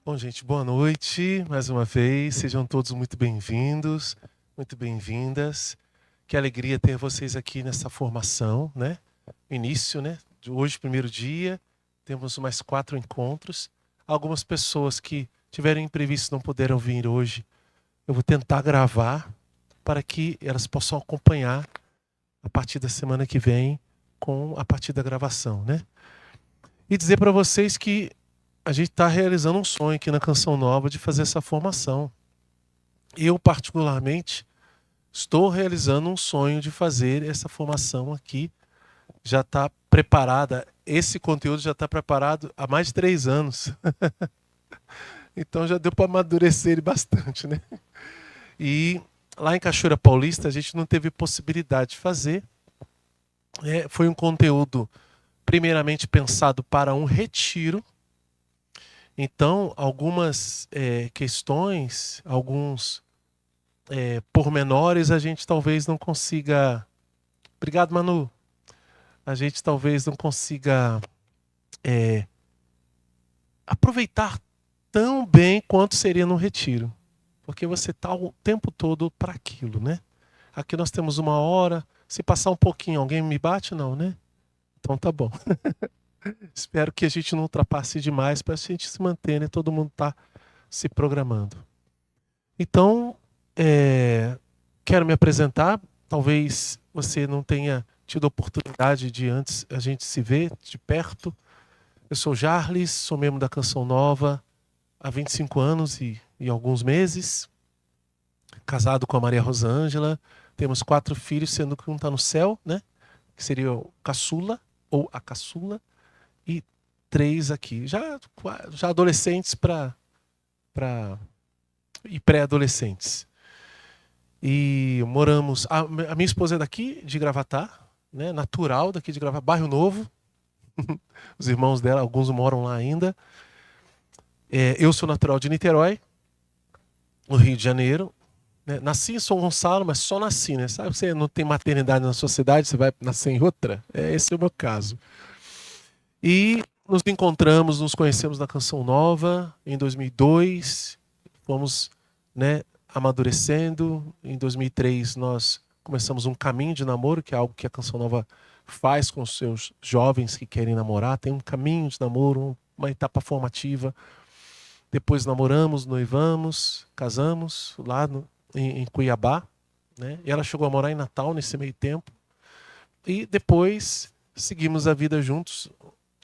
Bom, gente, boa noite mais uma vez. Sejam todos muito bem-vindos, muito bem-vindas. Que alegria ter vocês aqui nessa formação, né? Início, né? De hoje, primeiro dia, temos mais 4 encontros. Algumas pessoas que tiveram imprevisto não puderam vir hoje. Eu vou tentar gravar para que elas possam acompanhar a partir da semana que vem a partir da gravação, né? E dizer para vocês que a gente está realizando um sonho aqui na Canção Nova de fazer essa formação. Eu, particularmente, estou realizando um sonho de fazer essa formação aqui. Já está preparada, esse conteúdo já está preparado há mais de 3 anos. Então já deu para amadurecer ele bastante, né? E lá em Cachoeira Paulista a gente não teve possibilidade de fazer. Foi um conteúdo primeiramente pensado para um retiro. Então, algumas questões, alguns pormenores a gente talvez não consiga... Obrigado, Manu. A gente talvez não consiga aproveitar tão bem quanto seria no retiro. Porque você está o tempo todo para aquilo, né? Aqui nós temos 1 hora. Se passar um pouquinho, alguém me bate? Não, né? Então tá bom. Espero que a gente não ultrapasse demais para a gente se manter, né? Todo mundo está se programando. Então, quero me apresentar. Talvez você não tenha tido a oportunidade de antes a gente se ver de perto. Eu sou Jarles, sou membro da Canção Nova há 25 anos e alguns meses. Casado com a Maria Rosângela. Temos 4 filhos, sendo que um está no céu, né? Que seria o caçula, ou a caçula. E 3 aqui. Já adolescentes e pré-adolescentes. E moramos... A minha esposa é daqui, de Gravatá, né? Natural daqui de Gravatá, bairro Novo. Os irmãos dela, alguns moram lá ainda. Eu sou natural de Niterói, no Rio de Janeiro. Né? Nasci em São Gonçalo, mas só nasci, né? Sabe que você não tem maternidade na sua cidade, você vai nascer em outra? Esse é o meu caso. E nos encontramos, nos conhecemos na Canção Nova em 2002. Fomos, né, amadurecendo. Em 2003 nós começamos um caminho de namoro, que é algo que a Canção Nova faz com os seus jovens que querem namorar. Tem um caminho de namoro, uma etapa formativa. Depois namoramos, noivamos, casamos lá em Cuiabá, né? E ela chegou a morar em Natal nesse meio tempo. E depois seguimos a vida juntos.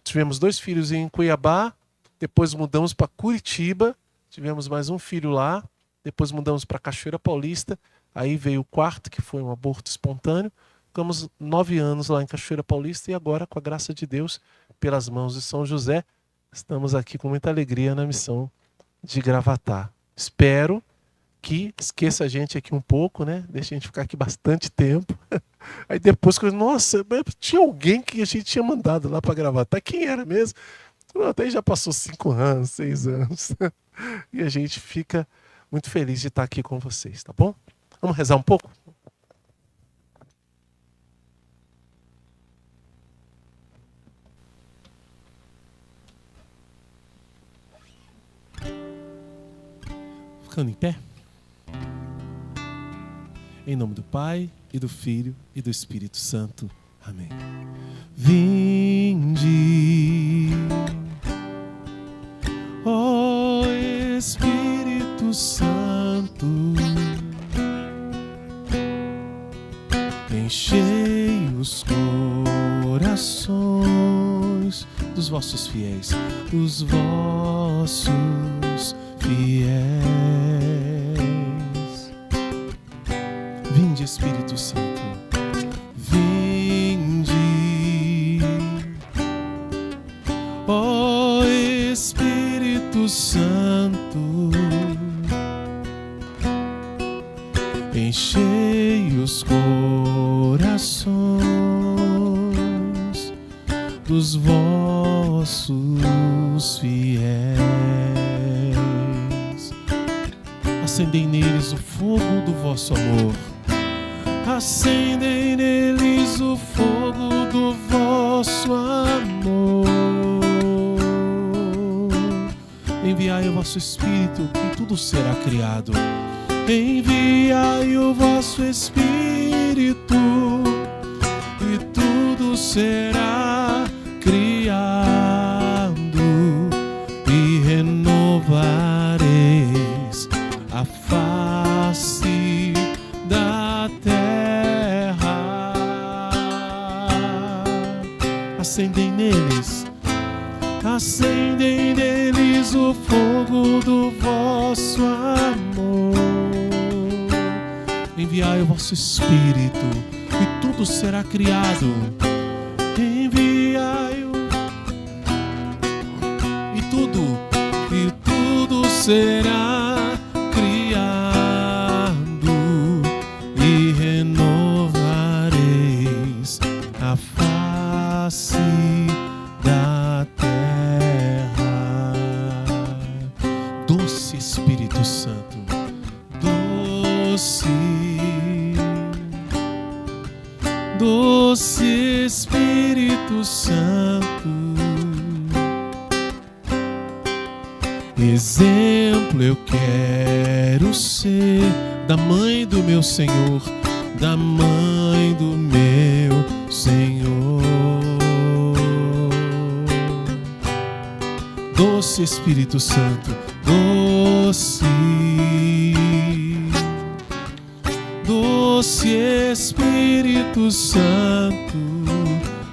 Tivemos 2 filhos em Cuiabá, depois mudamos para Curitiba, tivemos mais um filho lá, depois mudamos para Cachoeira Paulista, aí veio o 4º, que foi um aborto espontâneo. Ficamos 9 anos lá em Cachoeira Paulista e agora, com a graça de Deus, pelas mãos de São José, estamos aqui com muita alegria na missão de Gravatá. Espero que esqueça a gente aqui um pouco, né? Deixa a gente ficar aqui bastante tempo. Aí depois, nossa, tinha alguém que a gente tinha mandado lá para Gravatá. Quem era mesmo? Até já passou 5 anos, 6 anos. E a gente fica muito feliz de estar aqui com vocês, tá bom? Vamos rezar um pouco? Ficando em pé. Em nome do Pai, e do Filho, e do Espírito Santo. Amém. Vinde, ó Espírito Santo, enchei os corações dos vossos fiéis, dos vossos fiéis. Vinde, Espírito Santo, vinde, ó Espírito Santo, enchei os corações dos vossos fiéis. Acendei neles o fogo do vosso amor. Acendei neles o fogo do vosso amor. Enviai o vosso Espírito e tudo será criado. Enviai o vosso Espírito e tudo será criado e renovareis a face da terra. Acendei neles o fogo do vosso amor. Enviai o vosso Espírito e tudo será criado. Enviai-o e tudo será criado e renovareis a face da terra. Doce Espírito Santo, doce Espírito Santo, exemplo eu quero ser da mãe do meu Senhor, da mãe do meu Senhor. Doce Espírito Santo, doce Espírito Santo,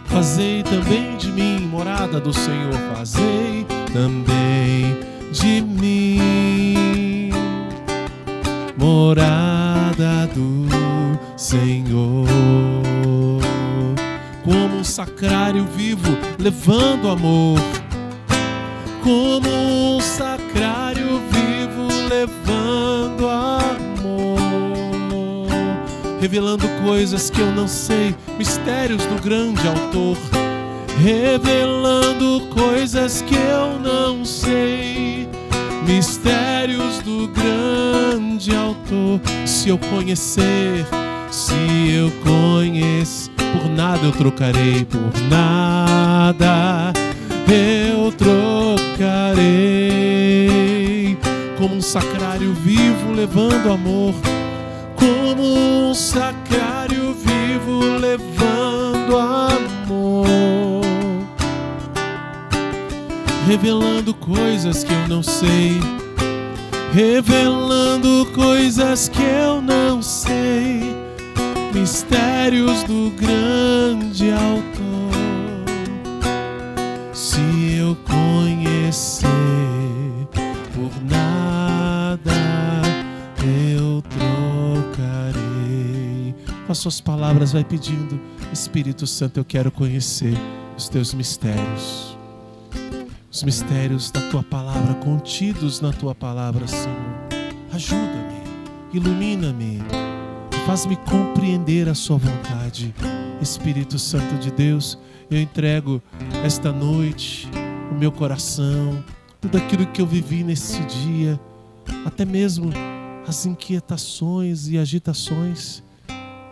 fazei também de mim morada do Senhor, fazei também de mim morada do Senhor. Como um sacrário vivo levando amor, como um sacrário vivo levando amor, revelando coisas que eu não sei, mistérios do grande autor, revelando coisas que eu não sei, mistérios do grande autor. Se eu conhecer, por nada eu trocarei, por nada eu trocarei. Como um sacrário vivo levando amor, como um sacrário vivo levando amor, revelando coisas que eu não sei, revelando coisas que eu não sei, mistérios do grande autor. Se eu conhecer, por nada eu trocarei. Com as suas palavras vai pedindo: Espírito Santo, eu quero conhecer os teus mistérios, os mistérios da tua palavra, contidos na tua palavra, Senhor. Ajuda-me, ilumina-me, faz-me compreender a sua vontade. Espírito Santo de Deus, eu entrego esta noite o meu coração, tudo aquilo que eu vivi nesse dia, até mesmo as inquietações e agitações.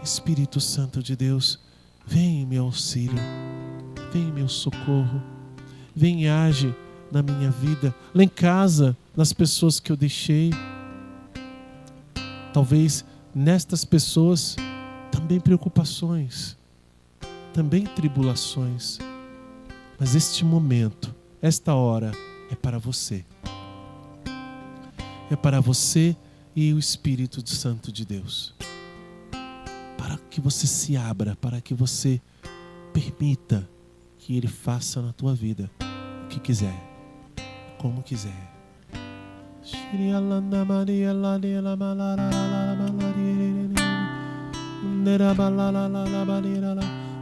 Espírito Santo de Deus, vem em meu auxílio, vem em meu socorro, vem e age na minha vida, lá em casa, nas pessoas que eu deixei. Talvez nestas pessoas também preocupações, também tribulações, mas este momento, esta hora é para você. É para você e o Espírito Santo de Deus. Para que você se abra, para que você permita que Ele faça na tua vida o que quiser, como quiser.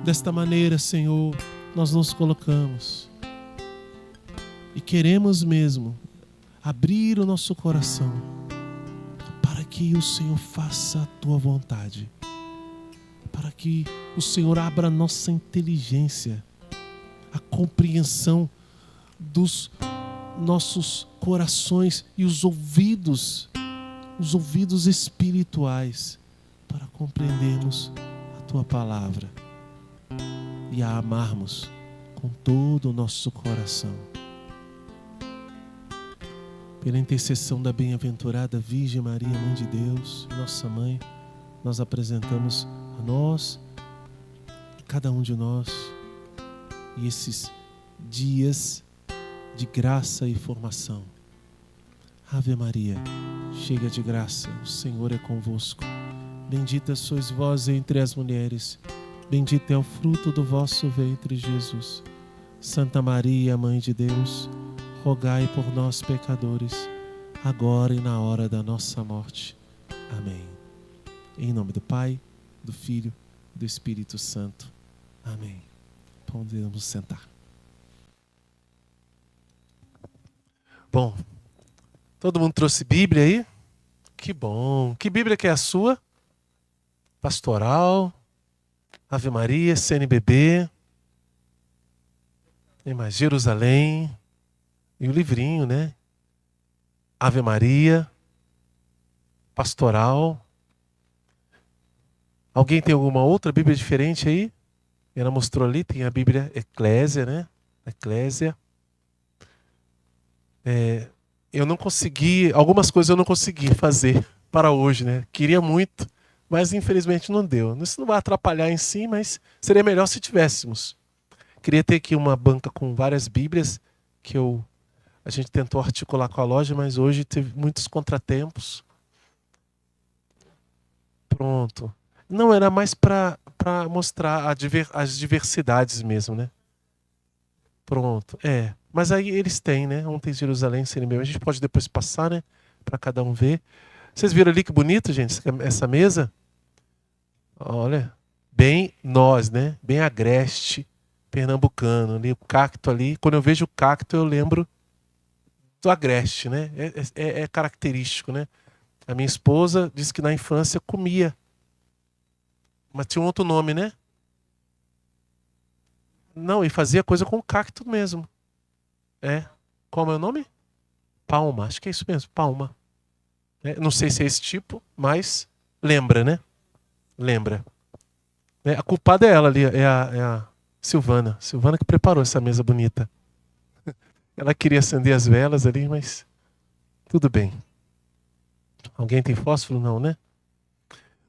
Desta maneira, Senhor, nós nos colocamos e queremos mesmo abrir o nosso coração para que o Senhor faça a tua vontade, para que o Senhor abra a nossa inteligência, a compreensão dos nossos corações e os ouvidos espirituais, para compreendermos a tua palavra e a amarmos com todo o nosso coração. pela intercessão da bem-aventurada Virgem Maria, Mãe de Deus, nossa Mãe, nós apresentamos a nós, cada um de nós, e esses dias de graça e formação. Ave Maria, cheia de graça, o Senhor é convosco. Bendita sois vós entre as mulheres, bendito é o fruto do vosso ventre, Jesus. Santa Maria, Mãe de Deus, rogai por nós, pecadores, agora e na hora da nossa morte. Amém. Em nome do Pai, do Filho e do Espírito Santo. Amém. Podemos sentar. Bom, todo mundo trouxe Bíblia aí? Que bom. Que Bíblia que é a sua? Pastoral, Ave Maria, CNBB, tem mais Jerusalém, e o livrinho, né? Ave Maria, Pastoral. Alguém tem alguma outra Bíblia diferente aí? Ela mostrou ali, tem a Bíblia Eclésia, né? Eclésia. Eu não consegui, algumas coisas eu não consegui fazer para hoje, né? Queria muito, mas infelizmente não deu. Isso não vai atrapalhar em si, mas seria melhor se tivéssemos. Queria ter aqui uma banca com várias Bíblias que a gente tentou articular com a loja, mas hoje teve muitos contratempos. Pronto. Não, era mais para mostrar as diversidades mesmo, né? Pronto, Mas aí eles têm, né? Um tem Jerusalém, CNBB. A gente pode depois passar, né? Para cada um ver. Vocês viram ali que bonito, gente, essa mesa? Olha, bem nós, né? Bem agreste, pernambucano. Ali, o cacto ali. Quando eu vejo o cacto, eu lembro do agreste, né? É característico, né? A minha esposa disse que na infância comia. Mas tinha um outro nome, né? Não, e fazia coisa com cacto mesmo. Qual é o nome? Palma, acho que é isso mesmo, palma. Não sei se é esse tipo, mas lembra, né? Lembra. A culpada é ela ali, é a Silvana. Silvana que preparou essa mesa bonita. Ela queria acender as velas ali, mas tudo bem. Alguém tem fósforo? Não, né?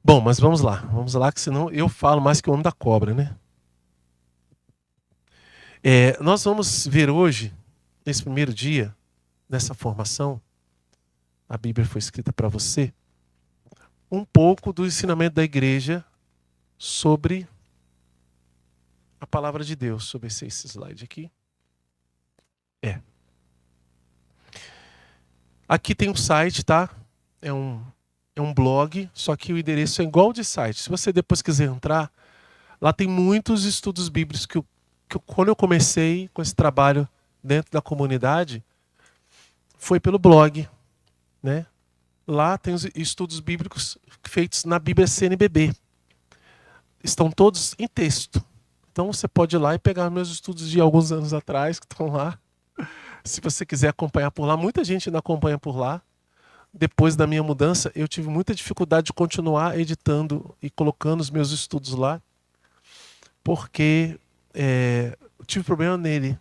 Bom, mas vamos lá. Vamos lá, que senão eu falo mais que o homem da cobra, né? Nós vamos ver hoje, nesse primeiro dia, nessa formação, a Bíblia foi escrita para você, um pouco do ensinamento da igreja sobre a palavra de Deus. Sobre esse slide aqui. Aqui tem um site, tá? É um blog, só que o endereço é igual ao de site. Se você depois quiser entrar, lá tem muitos estudos bíblicos que quando eu comecei com esse trabalho dentro da comunidade, foi pelo blog, né? Lá tem os estudos bíblicos feitos na Bíblia CNBB. Estão todos em texto. Então você pode ir lá e pegar meus estudos de alguns anos atrás, que estão lá. Se você quiser acompanhar por lá, muita gente ainda acompanha por lá. Depois da minha mudança, eu tive muita dificuldade de continuar editando e colocando os meus estudos lá, porque eu tive problema nele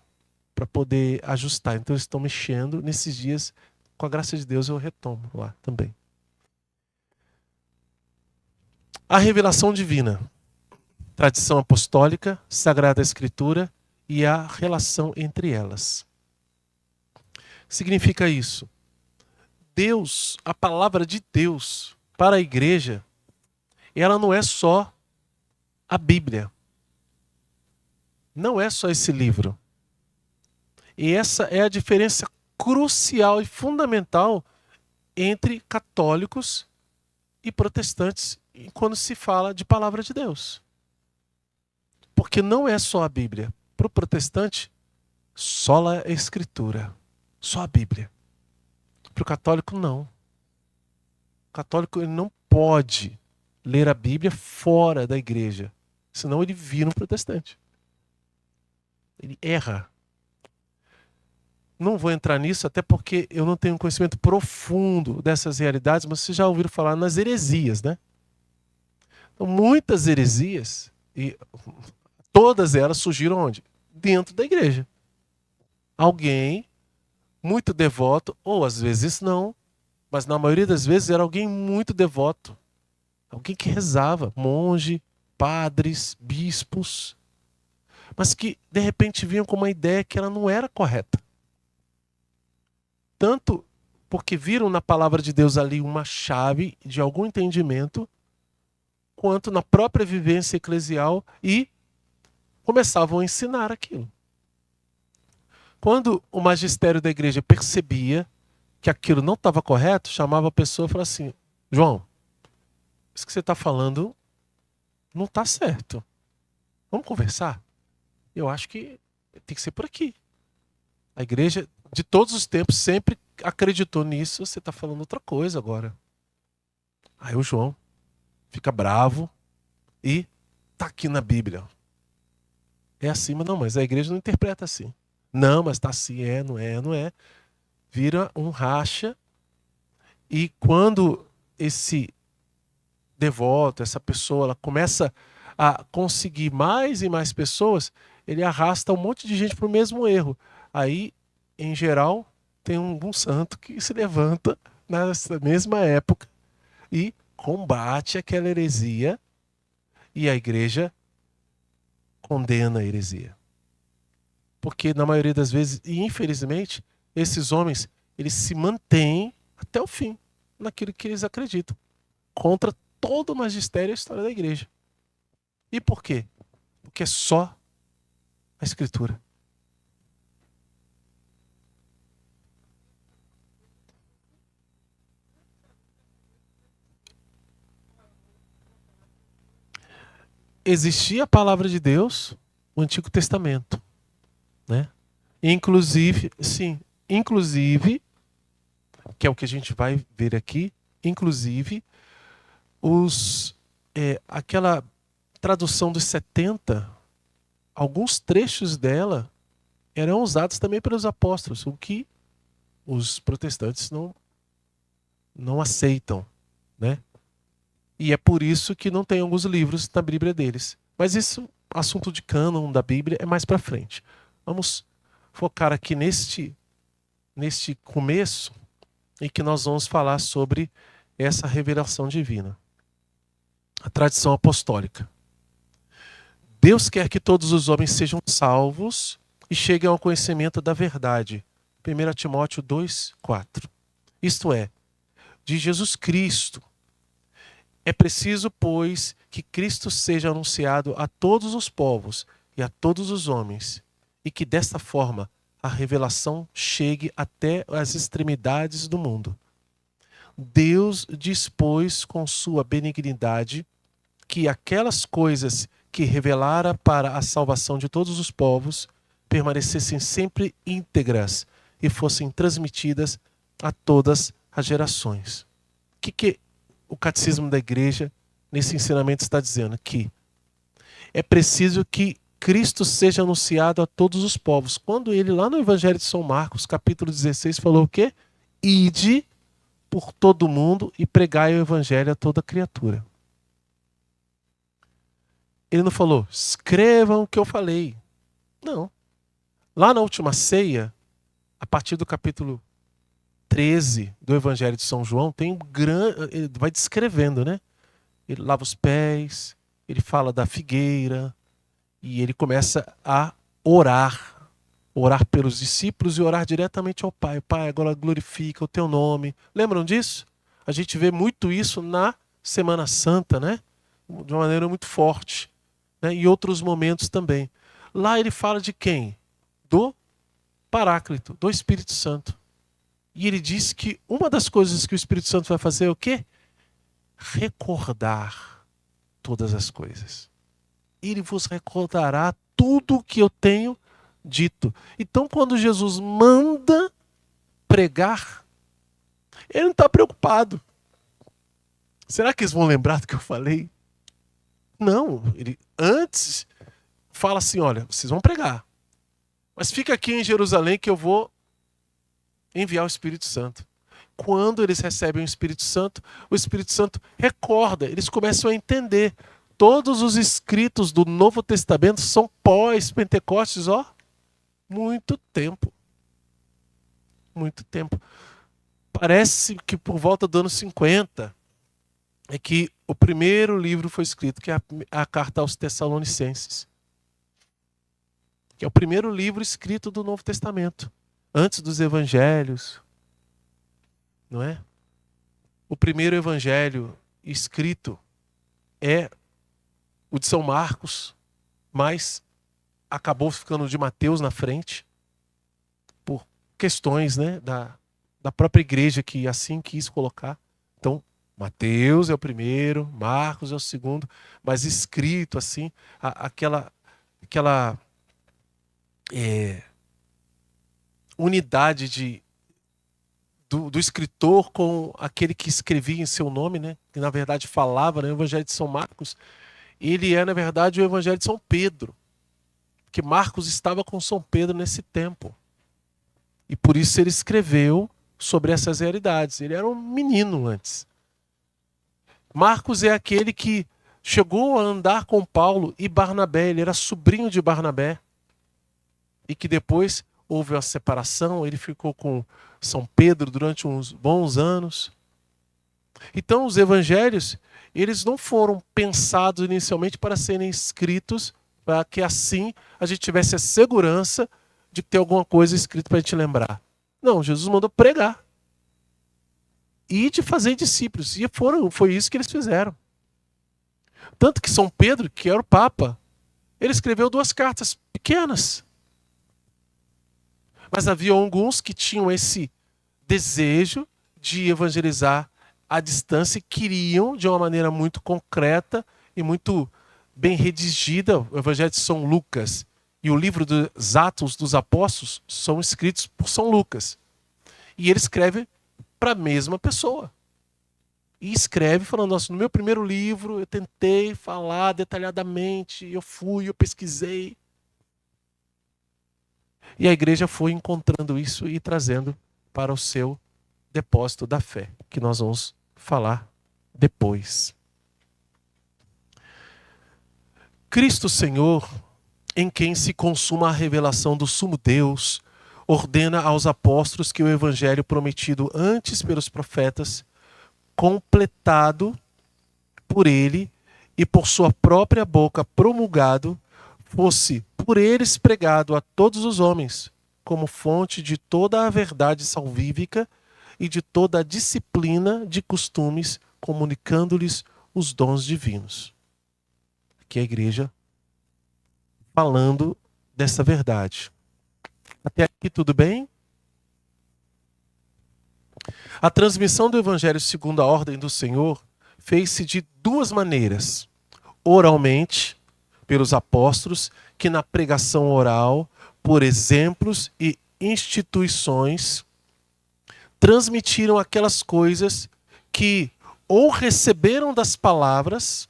para poder ajustar. Então eles estão mexendo nesses dias. Com a graça de Deus eu retomo lá também. A revelação divina, tradição apostólica, Sagrada Escritura e a relação entre elas. Significa isso. Deus, a palavra de Deus para a igreja, ela não é só a Bíblia. Não é só esse livro. E essa é a diferença crucial e fundamental entre católicos e protestantes quando se fala de palavra de Deus. Porque não é só a Bíblia. Para o protestante, só a Escritura. Só a Bíblia. Para o católico, não. O católico ele não pode ler a Bíblia fora da igreja. Senão ele vira um protestante. Ele erra. Não vou entrar nisso, até porque eu não tenho um conhecimento profundo dessas realidades, mas vocês já ouviram falar nas heresias, né? Então, muitas heresias, e todas elas surgiram onde? Dentro da igreja. Alguém muito devoto, ou às vezes não, mas na maioria das vezes era alguém muito devoto. Alguém que rezava, monge, padres, bispos, mas que de repente vinham com uma ideia que ela não era correta. Tanto porque viram na palavra de Deus ali uma chave de algum entendimento, quanto na própria vivência eclesial e começavam a ensinar aquilo. Quando o magistério da igreja percebia que aquilo não estava correto, chamava a pessoa e falava assim: João, isso que você está falando não está certo. Vamos conversar? Eu acho que tem que ser por aqui. A igreja, de todos os tempos, sempre acreditou nisso. Você está falando outra coisa agora. Aí o João fica bravo e tá aqui na Bíblia. É assim, mas não, mas a igreja não interpreta assim. Não, mas tá assim, não é, não é. Vira um racha. E quando esse devoto, essa pessoa, ela começa a conseguir mais e mais pessoas, ele arrasta um monte de gente para o mesmo erro. Aí, em geral, tem um santo que se levanta nessa mesma época e combate aquela heresia, e a igreja condena a heresia. Porque na maioria das vezes, e infelizmente, esses homens, eles se mantêm até o fim naquilo que eles acreditam, contra todo o magistério e a história da igreja. E por quê? Porque é só a Escritura. Existia a palavra de Deus no Antigo Testamento, né? Inclusive, sim, inclusive, que é o que a gente vai ver aqui, inclusive aquela tradução dos 70, alguns trechos dela eram usados também pelos apóstolos, o que os protestantes não aceitam, né? E é por isso que não tem alguns livros na Bíblia deles. Mas isso, assunto de cânon da Bíblia, é mais para frente. Vamos focar aqui neste começo, em que nós vamos falar sobre essa revelação divina. A tradição apostólica. Deus quer que todos os homens sejam salvos e cheguem ao conhecimento da verdade. 1 Timóteo 2:4. Isto é, de Jesus Cristo. É preciso, pois, que Cristo seja anunciado a todos os povos e a todos os homens, e que desta forma a revelação chegue até as extremidades do mundo. Deus dispôs com sua benignidade que aquelas coisas que revelara para a salvação de todos os povos permanecessem sempre íntegras e fossem transmitidas a todas as gerações. O que o catecismo da igreja nesse ensinamento está dizendo? Que é preciso que Cristo seja anunciado a todos os povos. Quando ele, lá no Evangelho de São Marcos, capítulo 16, falou o quê? Ide por todo mundo e pregai o Evangelho a toda criatura. Ele não falou, escrevam o que eu falei. Não. Lá na última ceia, a partir do capítulo 13 do Evangelho de São João, tem ele vai descrevendo, né? Ele lava os pés, ele fala da figueira, e ele começa a orar pelos discípulos e orar diretamente ao Pai. Pai, agora glorifica o teu nome. Lembram disso? A gente vê muito isso na Semana Santa, né? De uma maneira muito forte, né? E outros momentos também. Lá ele fala de quem? Do Paráclito, do Espírito Santo. E ele diz que uma das coisas que o Espírito Santo vai fazer é o quê? Recordar todas as coisas. Ele vos recordará tudo o que eu tenho dito. Então, quando Jesus manda pregar, ele não está preocupado. Será que eles vão lembrar do que eu falei? Não. Ele antes fala assim, olha, vocês vão pregar. Mas fica aqui em Jerusalém que eu vou enviar o Espírito Santo. Quando eles recebem o Espírito Santo recorda, eles começam a entender. Todos os escritos do Novo Testamento são pós-Pentecostes, muito tempo. muito tempo. Parece que por volta do ano 50 é que o primeiro livro foi escrito, que é a Carta aos Tessalonicenses, que é o primeiro livro escrito do Novo Testamento, antes dos evangelhos, não é? O primeiro evangelho escrito é o de São Marcos, mas acabou ficando de Mateus na frente, por questões, né, da própria igreja que assim quis colocar. Então, Mateus é o primeiro, Marcos é o segundo, mas escrito assim, aquela unidade do escritor com aquele que escrevia em seu nome, né, que na verdade falava, né, o Evangelho de São Marcos, ele é na verdade o Evangelho de São Pedro, que Marcos estava com São Pedro nesse tempo. E por isso ele escreveu sobre essas realidades. Ele era um menino antes. Marcos é aquele que chegou a andar com Paulo e Barnabé. Ele era sobrinho de Barnabé. E que depois houve uma separação. Ele ficou com São Pedro durante uns bons anos. Então os evangelhos, eles não foram pensados inicialmente para serem escritos, para que assim a gente tivesse a segurança de ter alguma coisa escrita para a gente lembrar. Não, Jesus mandou pregar. E de fazer discípulos. E foi isso que eles fizeram. Tanto que São Pedro, que era o Papa, ele escreveu 2 cartas pequenas. Mas havia alguns que tinham esse desejo de evangelizar à distância e queriam, de uma maneira muito concreta e muito bem redigida, o Evangelho de São Lucas e o livro dos Atos dos Apóstolos são escritos por São Lucas. E ele escreve para a mesma pessoa. E escreve falando, nossa, no meu primeiro livro eu tentei falar detalhadamente, eu pesquisei. E a igreja foi encontrando isso e trazendo para o seu depósito da fé, que nós vamos falar depois. Cristo Senhor, em quem se consuma a revelação do sumo Deus, ordena aos apóstolos que o evangelho prometido antes pelos profetas, completado por ele e por sua própria boca promulgado, fosse por eles pregado a todos os homens, como fonte de toda a verdade salvífica e de toda a disciplina de costumes, comunicando-lhes os dons divinos. Aqui é a igreja falando dessa verdade. Até aqui tudo bem? A transmissão do Evangelho segundo a ordem do Senhor fez-se de 2 maneiras. Oralmente, pelos apóstolos, que na pregação oral, por exemplos e instituições, transmitiram aquelas coisas que ou receberam das palavras,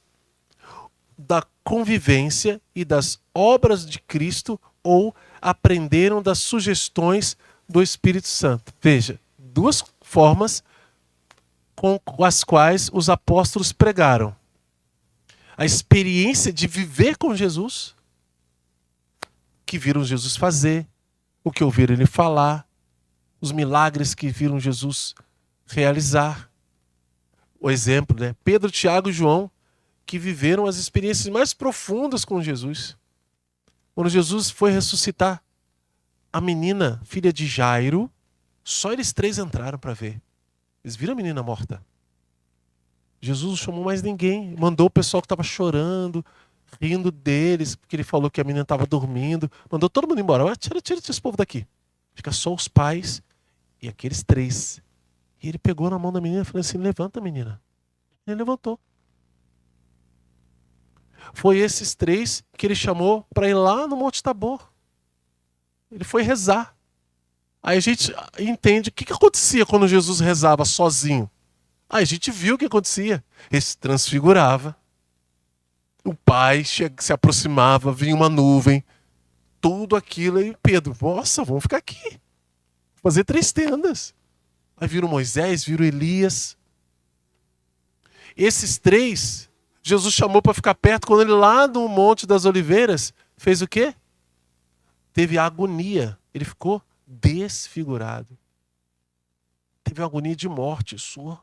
da convivência e das obras de Cristo, ou aprenderam das sugestões do Espírito Santo. Veja, 2 formas com as quais os apóstolos pregaram. A experiência de viver com Jesus, que viram Jesus fazer, o que ouviram ele falar, os milagres que viram Jesus realizar. O exemplo, né? Pedro, Tiago e João, que viveram as experiências mais profundas com Jesus. Quando Jesus foi ressuscitar a menina, filha de Jairo, só eles 3 entraram para ver. Eles viram a menina morta. Jesus não chamou mais ninguém. Mandou o pessoal que estava chorando, rindo deles, porque ele falou que a menina estava dormindo. Mandou todo mundo embora. Tira esse povo daqui. Fica só os pais e aqueles 3. E ele pegou na mão da menina e falou assim, levanta, menina. Ele levantou. Foi esses 3 que ele chamou para ir lá no Monte Tabor. Ele foi rezar. Aí a gente entende o que acontecia quando Jesus rezava sozinho. Aí a gente viu o que acontecia. Ele se transfigurava. O pai se aproximava, vinha uma nuvem. Tudo aquilo. E Pedro, nossa, vamos ficar aqui. Fazer 3 tendas. Aí viram Moisés, viram Elias. Esses 3, Jesus chamou para ficar perto. Quando ele lá no Monte das Oliveiras, fez o quê? Teve agonia. Ele ficou desfigurado. teve agonia de morte, suou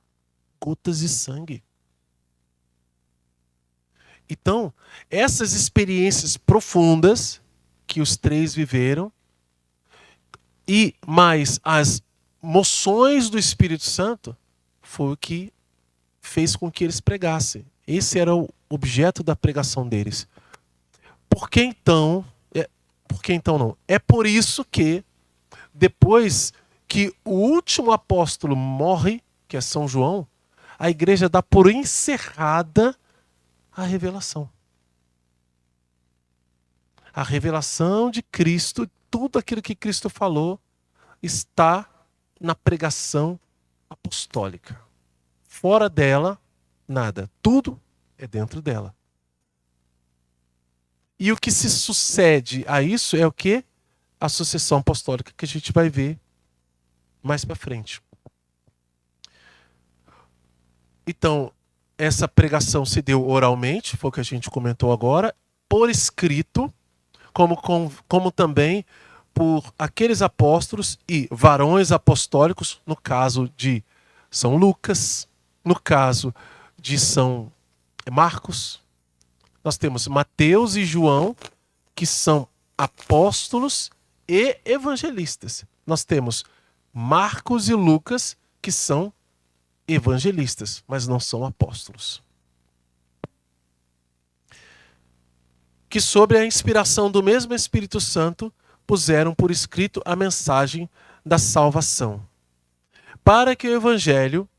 gotas de sangue. Então, essas experiências profundas que os três viveram, e mais as moções do Espírito Santo, foi o que fez com que eles pregassem. Esse era o objeto da pregação deles. Por que então não? É por isso que, depois que o último apóstolo morre, que é São João, a igreja dá por encerrada a revelação. A revelação de Cristo, tudo aquilo que Cristo falou, está na pregação apostólica. Fora dela, nada. Tudo é dentro dela. E o que se sucede a isso é o quê? A sucessão apostólica que a gente vai ver mais para frente. Então, essa pregação se deu oralmente, foi o que a gente comentou agora, por escrito, como também por aqueles apóstolos e varões apostólicos, no caso de São Lucas, no caso de São Marcos. Nós temos Mateus e João, que são apóstolos e evangelistas. Nós temos Marcos e Lucas, que são evangelistas, mas não são apóstolos. Que sobre a inspiração do mesmo Espírito Santo puseram por escrito a mensagem da salvação, para que o evangelho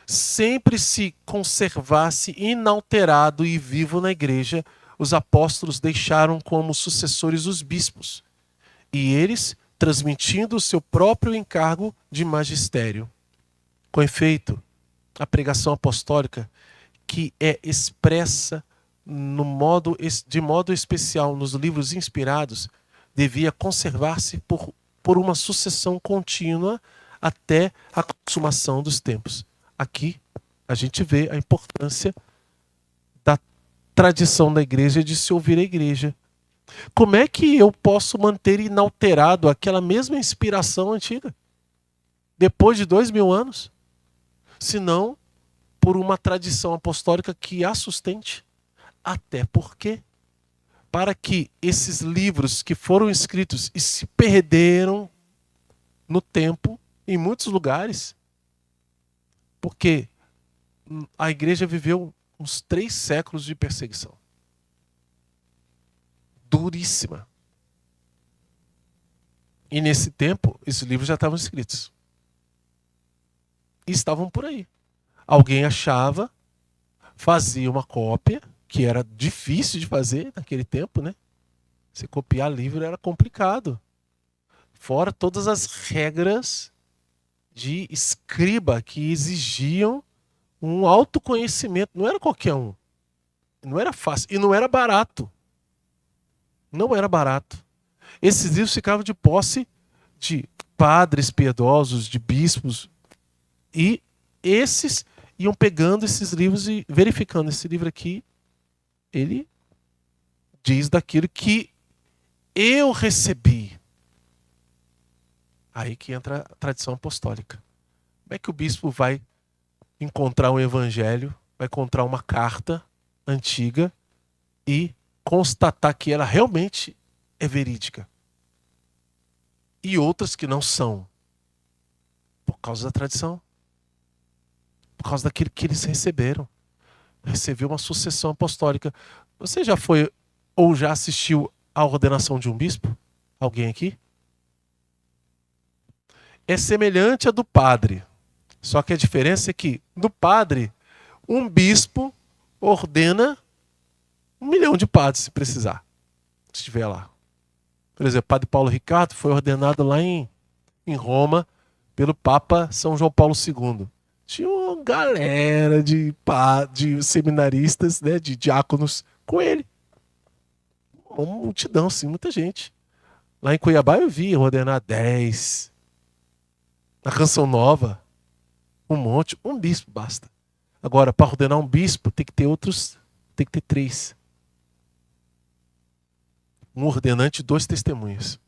sempre se conservasse inalterado e vivo na igreja. Os apóstolos deixaram como sucessores os bispos, e eles transmitindo o seu próprio encargo de magistério. Com efeito, a pregação apostólica, que é expressa de modo especial nos livros inspirados, devia conservar-se por uma sucessão contínua até a consumação dos tempos. Aqui a gente vê a importância da tradição da igreja de se ouvir a igreja. Como é que eu posso manter inalterado aquela mesma inspiração antiga, depois de 2000 anos? Se não por uma tradição apostólica que a sustente. Até porque, para que esses livros que foram escritos e se perderam no tempo, em muitos lugares, porque a igreja viveu uns 3 séculos de perseguição. Duríssima. E nesse tempo, esses livros já estavam escritos. E estavam por aí. Alguém achava, fazia uma cópia, que era difícil de fazer naquele tempo, né? Você copiar livro era complicado. Fora todas as regras de escriba que exigiam um autoconhecimento. Não era qualquer um. Não era fácil. E não era barato. Não era barato. Esses livros ficavam de posse de padres piedosos, de bispos. E esses iam pegando esses livros e verificando. Esse livro aqui, ele diz daquilo que eu recebi. Aí que entra a tradição apostólica. Como é que o bispo vai encontrar um evangelho, vai encontrar uma carta antiga e constatar que ela realmente é verídica? E outras que não são. Por causa da tradição. Por causa daquilo que eles receberam. Recebeu uma sucessão apostólica. Você já foi ou já assistiu à ordenação de um bispo? Alguém aqui? É semelhante à do padre. Só que a diferença é que, do padre, um bispo ordena 1 milhão de padres, se precisar. Se estiver lá. Por exemplo, o padre Paulo Ricardo foi ordenado lá em Roma pelo Papa São João Paulo II. Tinha uma galera de seminaristas, né, de diáconos com ele. Uma multidão, sim, muita gente. Lá em Cuiabá eu vi ordenar 10. Na Canção Nova, um monte. Um bispo basta. Agora, para ordenar um bispo, tem que ter 3. Um ordenante e 2 testemunhas.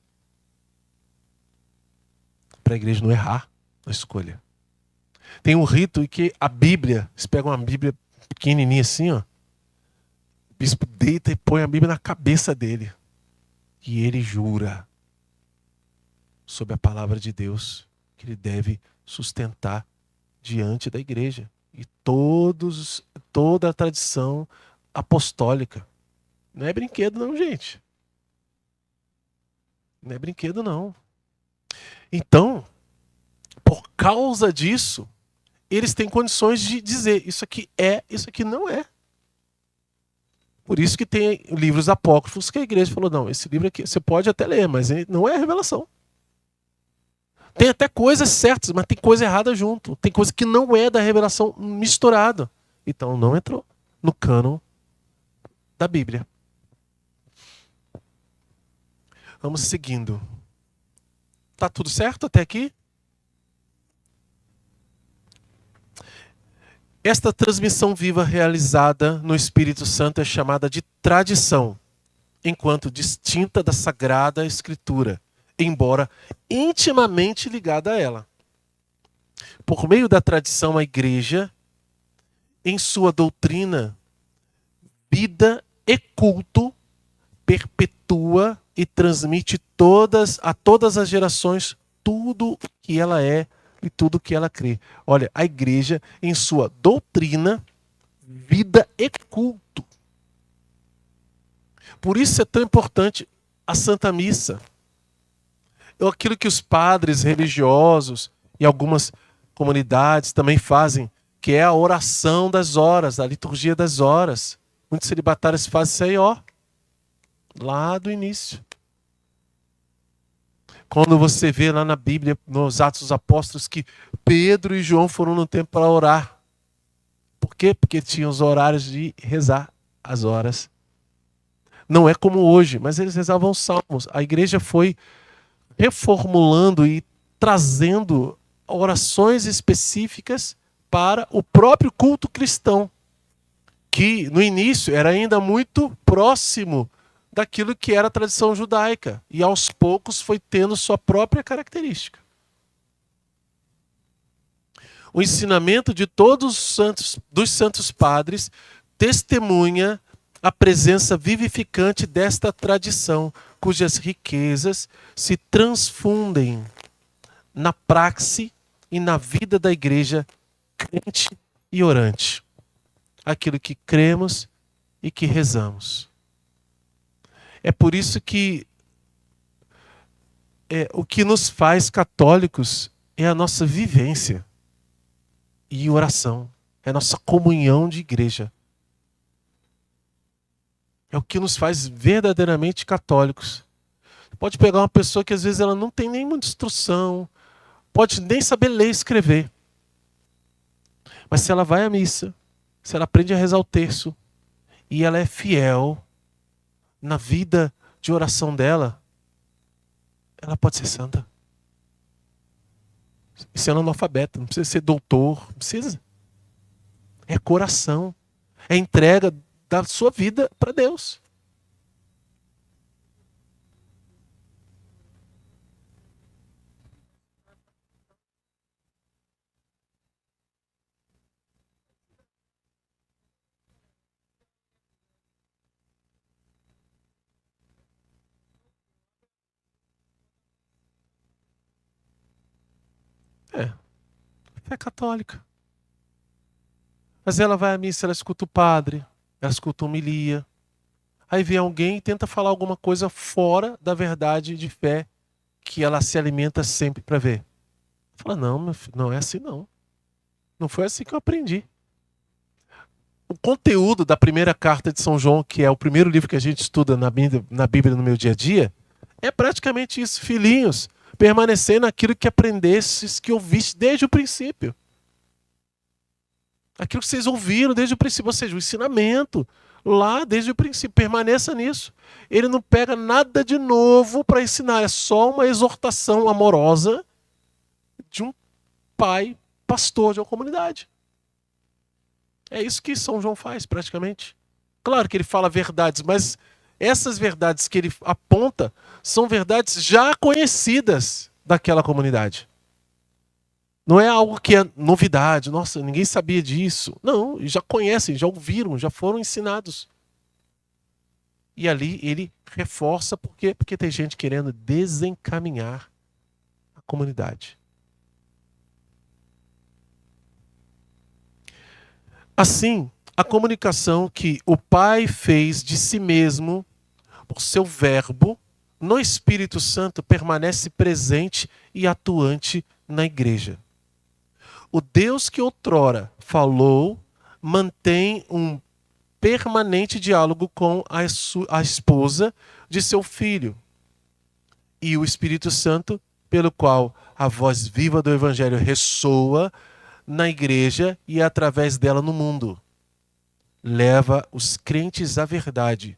Para a igreja não errar na escolha. Tem um rito em que a Bíblia, eles pegam uma Bíblia pequenininha assim, ó, o bispo deita e põe a Bíblia na cabeça dele. E ele jura sobre a palavra de Deus que ele deve sustentar diante da igreja e toda a tradição apostólica. Não é brinquedo não, gente. Não é brinquedo não. Então, por causa disso, eles têm condições de dizer isso aqui é, isso aqui não é. Por isso que tem livros apócrifos que a igreja falou, não, esse livro aqui você pode até ler, mas não é a revelação. Tem até coisas certas, mas tem coisa errada junto. Tem coisa que não é da revelação misturada. Então não entrou no cânon da Bíblia. Vamos seguindo. Tá tudo certo até aqui? Esta transmissão viva realizada no Espírito Santo é chamada de tradição, enquanto distinta da Sagrada Escritura, embora intimamente ligada a ela. Por meio da tradição, a Igreja, em sua doutrina, vida e culto, perpetua e transmite a todas as gerações tudo o que ela é e tudo o que ela crê. Olha, a igreja, em sua doutrina, vida e culto. Por isso é tão importante a Santa Missa. É aquilo que os padres religiosos e algumas comunidades também fazem, que é a oração das horas, a liturgia das horas. Muitos celibatários fazem isso aí, ó, lá do início. Quando você vê lá na Bíblia, nos Atos dos Apóstolos, que Pedro e João foram no templo para orar. Por quê? Porque tinham os horários de rezar as horas. Não é como hoje, mas eles rezavam os salmos. A igreja foi reformulando e trazendo orações específicas para o próprio culto cristão, que no início era ainda muito próximo daquilo que era a tradição judaica, e aos poucos foi tendo sua própria característica. O ensinamento de todos os santos, dos santos padres, testemunha a presença vivificante desta tradição, cujas riquezas se transfundem na praxe e na vida da igreja crente e orante. Aquilo que cremos e que rezamos. É por isso que o que nos faz católicos é a nossa vivência e oração. É a nossa comunhão de igreja. É o que nos faz verdadeiramente católicos. Pode pegar uma pessoa que às vezes ela não tem nenhuma instrução, pode nem saber ler e escrever. Mas se ela vai à missa, se ela aprende a rezar o terço, e ela é fiel na vida de oração dela, ela pode ser santa. Isso é analfabeta, não precisa ser doutor, não precisa. É coração, é entrega da sua vida para Deus. É, fé católica. Mas ela vai à missa, ela escuta o padre, ela escuta a homilia. Aí vem alguém e tenta falar alguma coisa fora da verdade de fé que ela se alimenta sempre para ver. Fala, não, meu filho, não é assim não. Não foi assim que eu aprendi. O conteúdo da primeira carta de São João, que é o primeiro livro que a gente estuda na Bíblia no meu dia a dia, é praticamente isso, filhinhos, permanecer naquilo que aprendestes, que ouviste desde o princípio. Aquilo que vocês ouviram desde o princípio, ou seja, o ensinamento lá desde o princípio, permaneça nisso. Ele não pega nada de novo para ensinar, é só uma exortação amorosa de um pai pastor de uma comunidade. É isso que São João faz, praticamente. Claro que ele fala verdades, mas essas verdades que ele aponta são verdades já conhecidas daquela comunidade. Não é algo que é novidade. Nossa, ninguém sabia disso. Não, já conhecem, já ouviram, já foram ensinados. E ali ele reforça porque tem gente querendo desencaminhar a comunidade. Assim, a comunicação que o Pai fez de si mesmo por seu verbo no Espírito Santo permanece presente e atuante na igreja. O Deus que outrora falou mantém um permanente diálogo com a esposa de seu filho. E o Espírito Santo, pelo qual a voz viva do Evangelho ressoa na igreja e através dela no mundo, leva os crentes à verdade,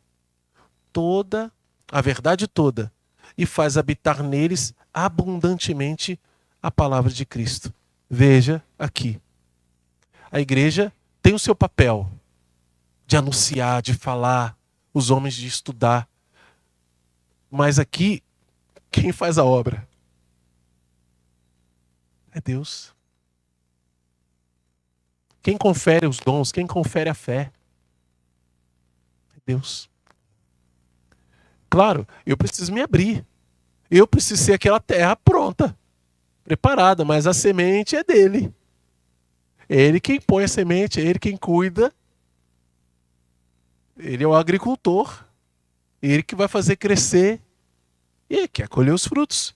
toda, a verdade toda, e faz habitar neles abundantemente a palavra de Cristo. Veja aqui. A igreja tem o seu papel de anunciar, de falar, os homens de estudar. Mas aqui, quem faz a obra? É Deus. Quem confere os dons, quem confere a fé? É Deus. Claro, eu preciso me abrir. Eu preciso ser aquela terra pronta, preparada, mas a semente é dele. É ele quem põe a semente, é ele quem cuida. Ele é o agricultor. É ele que vai fazer crescer e ele quer colher os frutos.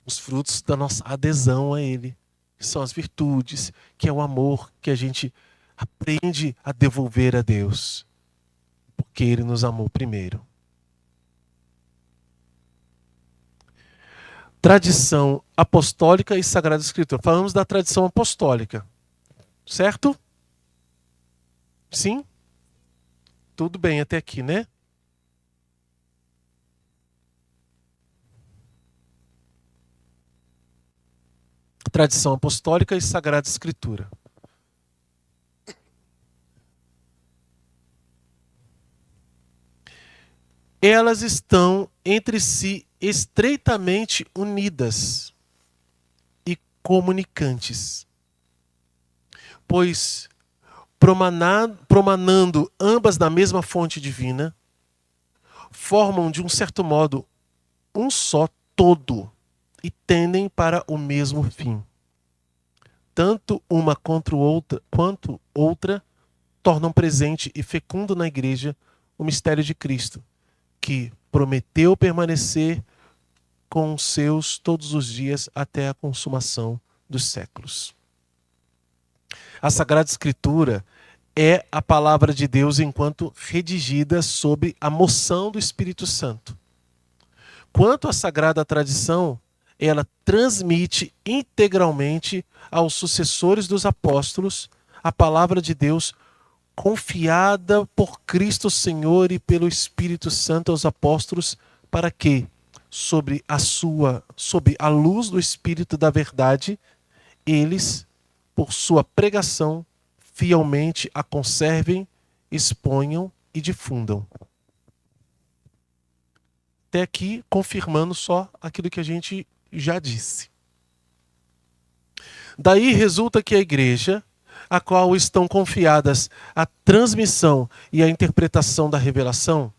Os frutos da nossa adesão a ele, que são as virtudes, que é o amor que a gente aprende a devolver a Deus, porque ele nos amou primeiro. Tradição apostólica e Sagrada Escritura. Falamos da tradição apostólica, certo? Sim? Tudo bem até aqui, né? Tradição apostólica e Sagrada Escritura. Elas estão entre si estreitamente unidas e comunicantes, pois promanando ambas da mesma fonte divina, formam de um certo modo um só todo e tendem para o mesmo fim. Tanto uma quanto outra tornam presente e fecundo na igreja o mistério de Cristo, que prometeu permanecer com os seus todos os dias até a consumação dos séculos. A Sagrada Escritura é a palavra de Deus enquanto redigida sob a moção do Espírito Santo. Quanto à Sagrada Tradição, ela transmite integralmente aos sucessores dos apóstolos a palavra de Deus confiada por Cristo Senhor e pelo Espírito Santo aos apóstolos, para que, sob a luz do Espírito da verdade, eles, por sua pregação, fielmente a conservem, exponham e difundam. Até aqui, confirmando só aquilo que a gente já disse. Daí resulta que a igreja, a qual estão confiadas a transmissão e a interpretação da revelação,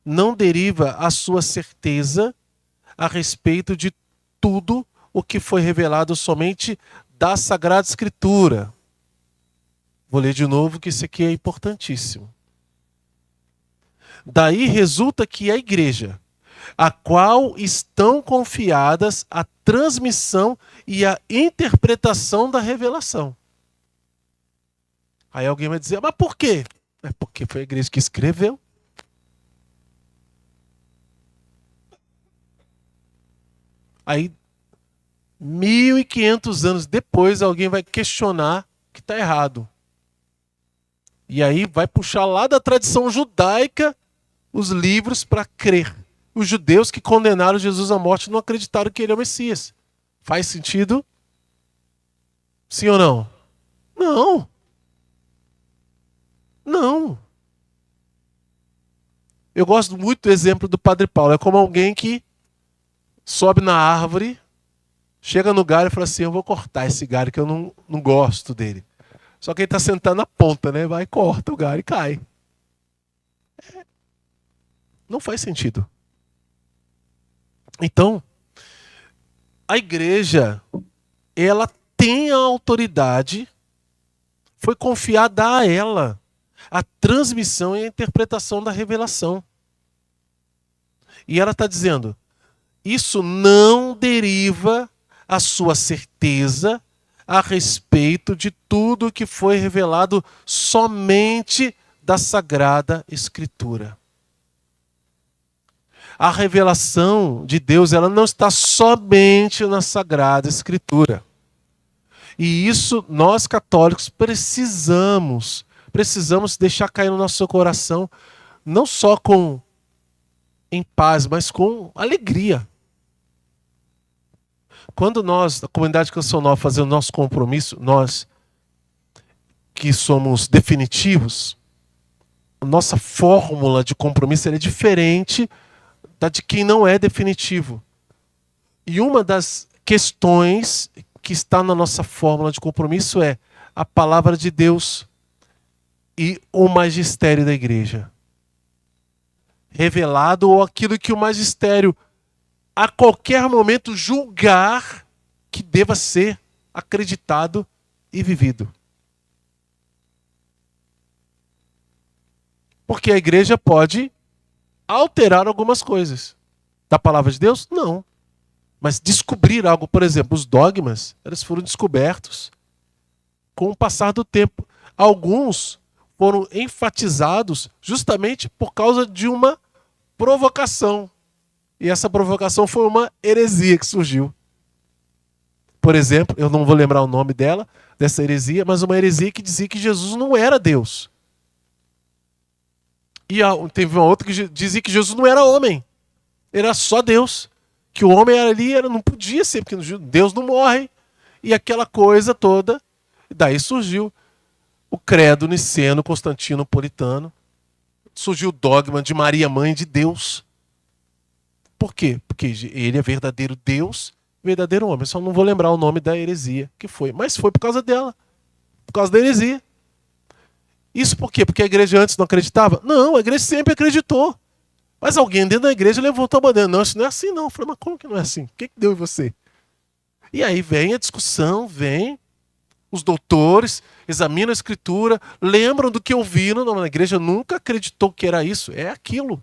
não deriva a sua certeza a respeito de tudo o que foi revelado somente da Sagrada Escritura. Vou ler de novo que isso aqui é importantíssimo. Daí resulta que a igreja, a qual estão confiadas a transmissão e a interpretação da revelação. Aí alguém vai dizer, mas por quê? É porque foi a igreja que escreveu. Aí, 1500 anos depois, alguém vai questionar que está errado. E aí vai puxar lá da tradição judaica os livros para crer. Os judeus que condenaram Jesus à morte não acreditaram que ele é o Messias. Faz sentido? Sim ou não? Não. Não. Eu gosto muito do exemplo do Padre Paulo. É como alguém que sobe na árvore Chega no galho e fala assim, eu vou cortar esse galho que eu não gosto dele. Só que ele está sentado na ponta, né? Vai, corta o galho e cai. Não faz sentido. Então, a igreja, ela tem a autoridade, foi confiada a ela a transmissão e a interpretação da revelação. E ela está dizendo, isso não deriva a sua certeza a respeito de tudo que foi revelado somente da Sagrada Escritura. A revelação de Deus, ela não está somente na Sagrada Escritura. E isso nós católicos precisamos deixar cair no nosso coração, não só em paz, mas com alegria. Quando nós, da comunidade Canção Nova, fazemos o nosso compromisso, nós que somos definitivos, a nossa fórmula de compromisso é diferente da de quem não é definitivo. E uma das questões que está na nossa fórmula de compromisso é a palavra de Deus e o magistério da igreja. Revelado ou aquilo que o magistério a qualquer momento julgar que deva ser acreditado e vivido. Porque a igreja pode alterar algumas coisas. Da palavra de Deus? Não. Mas descobrir algo, por exemplo, os dogmas, eles foram descobertos com o passar do tempo. Alguns foram enfatizados justamente por causa de uma provocação. E essa provocação foi uma heresia que surgiu. Por exemplo, eu não vou lembrar o nome dessa heresia, mas uma heresia que dizia que Jesus não era Deus. E teve uma outra que dizia que Jesus não era homem. Era só Deus. Que o homem não podia ser, porque Deus não morre. E aquela coisa toda. Daí surgiu o credo niceno constantinopolitano. Surgiu o dogma de Maria, mãe de Deus. Por quê? Porque ele é verdadeiro Deus, verdadeiro homem. Só não vou lembrar o nome da heresia que foi. Mas foi por causa dela. Por causa da heresia. Isso por quê? Porque a igreja antes não acreditava? Não, a igreja sempre acreditou. Mas alguém dentro da igreja levantou a bandeira. Não, isso não é assim não. Eu falei, mas como que não é assim? O que deu em você? E aí vem a discussão, vem os doutores, examinam a escritura, lembram do que ouviram. Não, a igreja nunca acreditou que era isso. É aquilo.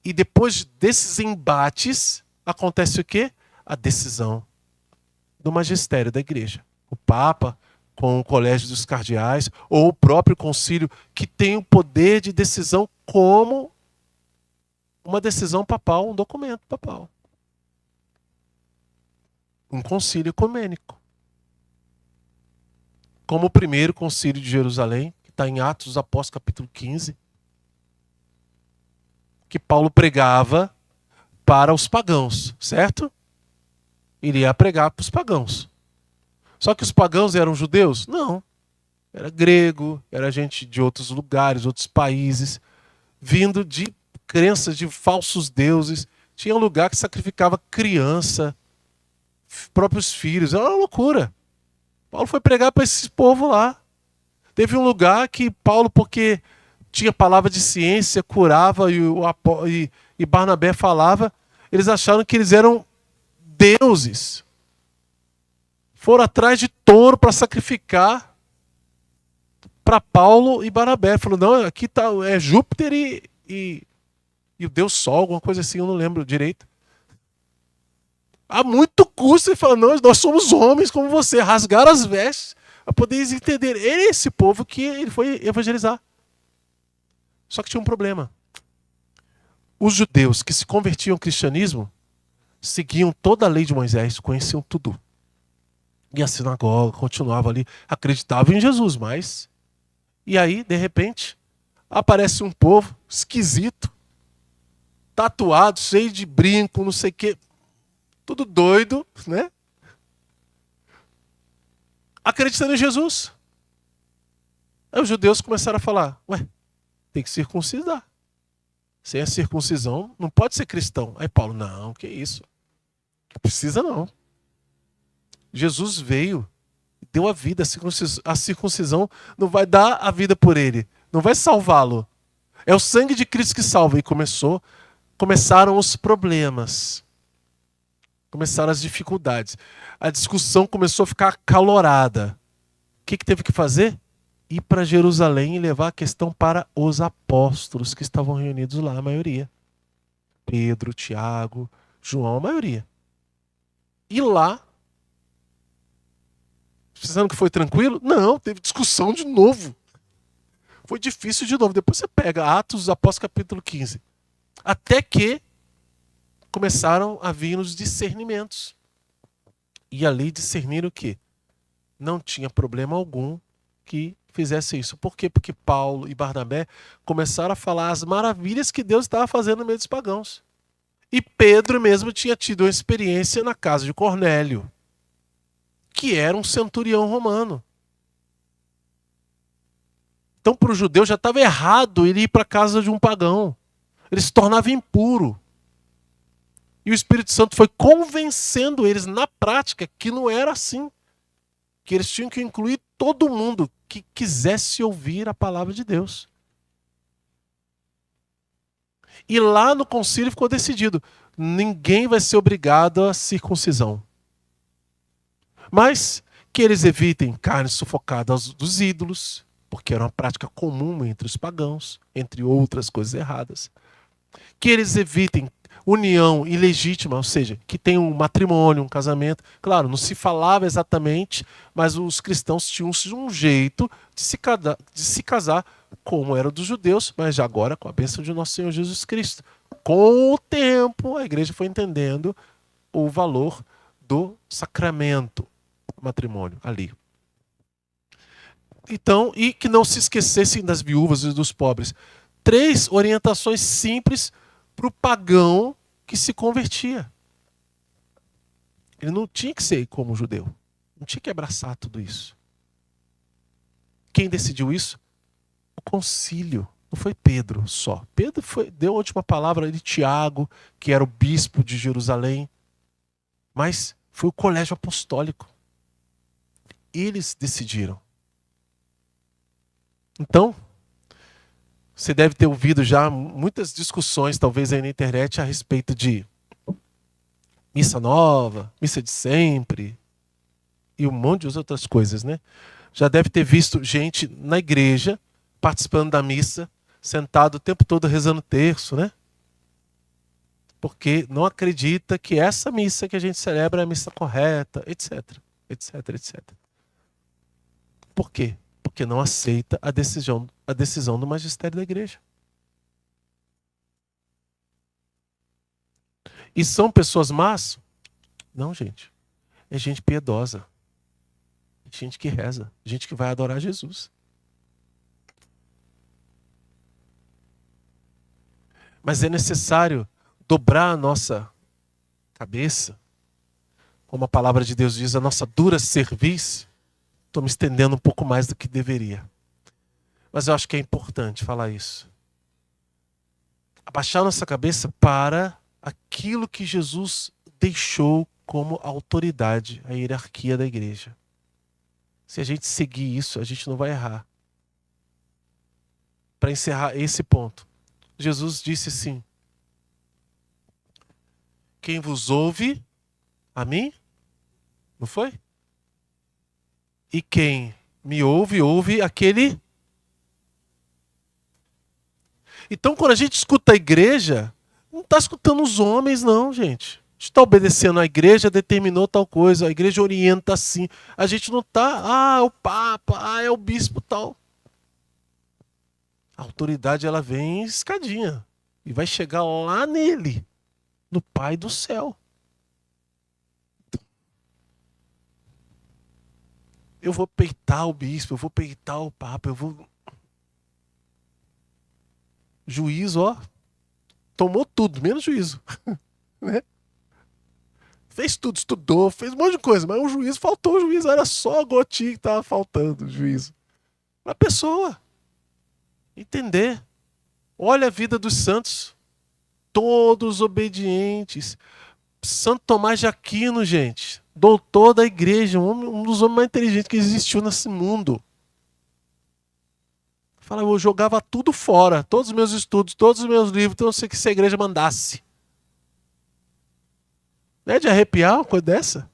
E depois desses embates, acontece o quê? A decisão do magistério da igreja. O Papa, com o colégio dos cardeais, ou o próprio concílio, que tem o poder de decisão como uma decisão papal, um documento papal. Um concílio ecumênico. Como o primeiro concílio de Jerusalém, que está em Atos dos Apóstolos, capítulo 15, que Paulo pregava para os pagãos, certo? Ele ia pregar para os pagãos. Só que os pagãos eram judeus? Não. Era grego, era gente de outros lugares, outros países, vindo de crenças de falsos deuses. Tinha um lugar que sacrificava criança, próprios filhos. Era uma loucura. Paulo foi pregar para esse povo lá. Teve um lugar que Paulo, porque tinha palavra de ciência, curava e Barnabé falava, eles acharam que eles eram deuses. Foram atrás de touro para sacrificar para Paulo e Barnabé. Falou, não, aqui tá, é Júpiter e o Deus Sol, alguma coisa assim, eu não lembro direito. A muito custo ele fala, não, nós somos homens como você, rasgaram as vestes para poder entender. Ele é esse povo que ele foi evangelizar. Só que tinha um problema. Os judeus que se convertiam ao cristianismo seguiam toda a lei de Moisés, conheciam tudo. E a sinagoga continuava ali, acreditavam em Jesus, mas... E aí, de repente, aparece um povo esquisito, tatuado, cheio de brinco, não sei o quê, tudo doido, né? Acreditando em Jesus. Aí os judeus começaram a falar, ué, tem que circuncidar. Sem a circuncisão, não pode ser cristão. Aí Paulo, não, que isso? Não precisa não. Jesus veio, deu a vida. A circuncisão não vai dar a vida por ele, não vai salvá-lo. É o sangue de Cristo que salva. E começaram os problemas. Começaram as dificuldades. A discussão começou a ficar acalorada. O que teve que fazer? Ir para Jerusalém e levar a questão para os apóstolos que estavam reunidos lá, a maioria. Pedro, Tiago, João, a maioria. E lá, pensando que foi tranquilo? Não, teve discussão de novo. Foi difícil de novo. Depois você pega Atos dos Apóstolos capítulo 15. Até que começaram a vir os discernimentos. E ali discerniram o quê? Não tinha problema algum que fizesse isso. Por quê? Porque Paulo e Barnabé começaram a falar as maravilhas que Deus estava fazendo no meio dos pagãos. E Pedro mesmo tinha tido uma experiência na casa de Cornélio, que era um centurião romano. Então, para o judeu já estava errado ele ir para a casa de um pagão. Ele se tornava impuro. E o Espírito Santo foi convencendo eles na prática que não era assim. Que eles tinham que incluir todo mundo que quisesse ouvir a palavra de Deus. E lá no concílio ficou decidido: ninguém vai ser obrigado à circuncisão. Mas que eles evitem carne sufocada dos ídolos, porque era uma prática comum entre os pagãos, entre outras coisas erradas. Que eles evitem união ilegítima, ou seja, que tenham um matrimônio, um casamento. Claro, não se falava exatamente, mas os cristãos tinham um jeito de se casar como era dos judeus, mas já agora com a bênção de nosso Senhor Jesus Cristo. Com o tempo, a igreja foi entendendo o valor do sacramento, do matrimônio ali. Então, e que não se esquecessem das viúvas e dos pobres. 3 orientações simples para o pagão que se convertia. Ele não tinha que ser como judeu. Não tinha que abraçar tudo isso. Quem decidiu isso? O concílio. Não foi Pedro só. Pedro deu a última palavra de Tiago, que era o bispo de Jerusalém. Mas foi o colégio apostólico. Eles decidiram. Então, você deve ter ouvido já muitas discussões, talvez aí na internet, a respeito de missa nova, missa de sempre e um monte de outras coisas, né? Já deve ter visto gente na igreja participando da missa, sentado o tempo todo rezando terço, né? Porque não acredita que essa missa que a gente celebra é a missa correta, etc, etc, etc. Por quê? Porque não aceita a decisão do magistério da igreja. E são pessoas más? Não, gente. É gente piedosa. É gente que reza. Gente que vai adorar Jesus. Mas é necessário dobrar a nossa cabeça, como a palavra de Deus diz, a nossa dura cerviz. Estou me estendendo um pouco mais do que deveria. Mas eu acho que é importante falar isso. Abaixar nossa cabeça para aquilo que Jesus deixou como autoridade, a hierarquia da igreja. Se a gente seguir isso, a gente não vai errar. Para encerrar esse ponto, Jesus disse assim: quem vos ouve, a mim, não foi? E quem me ouve, ouve aquele. Então, quando a gente escuta a igreja, não está escutando os homens, não, gente. A gente está obedecendo a igreja, determinou tal coisa, a igreja orienta assim. A gente não está, é o Papa, é o bispo tal. A autoridade, ela vem escadinha e vai chegar lá nele, no Pai do céu. Eu vou peitar o bispo, eu vou peitar o Papa, eu vou... Juízo, ó, tomou tudo, menos juízo. Né? Fez tudo, estudou, fez um monte de coisa, mas o juízo, faltou o juízo, era só a gotinha que estava faltando, o juízo. A pessoa entender. Olha a vida dos santos, todos obedientes. Santo Tomás de Aquino, gente, doutor da igreja, um dos homens mais inteligentes que existiu nesse mundo. Fala, eu jogava tudo fora, todos os meus estudos, todos os meus livros, então eu sei que se a igreja mandasse. Não é de arrepiar uma coisa dessa?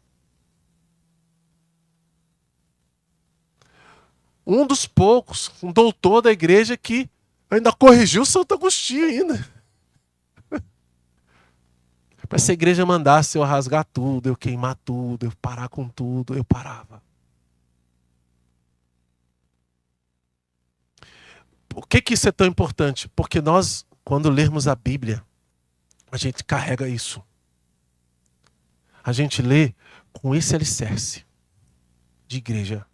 Um dos poucos, um doutor da igreja que ainda corrigiu Santo Agostinho ainda. Para se a igreja mandasse eu rasgar tudo, eu queimar tudo, eu parar com tudo, eu parava. Por que isso é tão importante? Porque nós, quando lermos a Bíblia, a gente carrega isso. A gente lê com esse alicerce de igreja,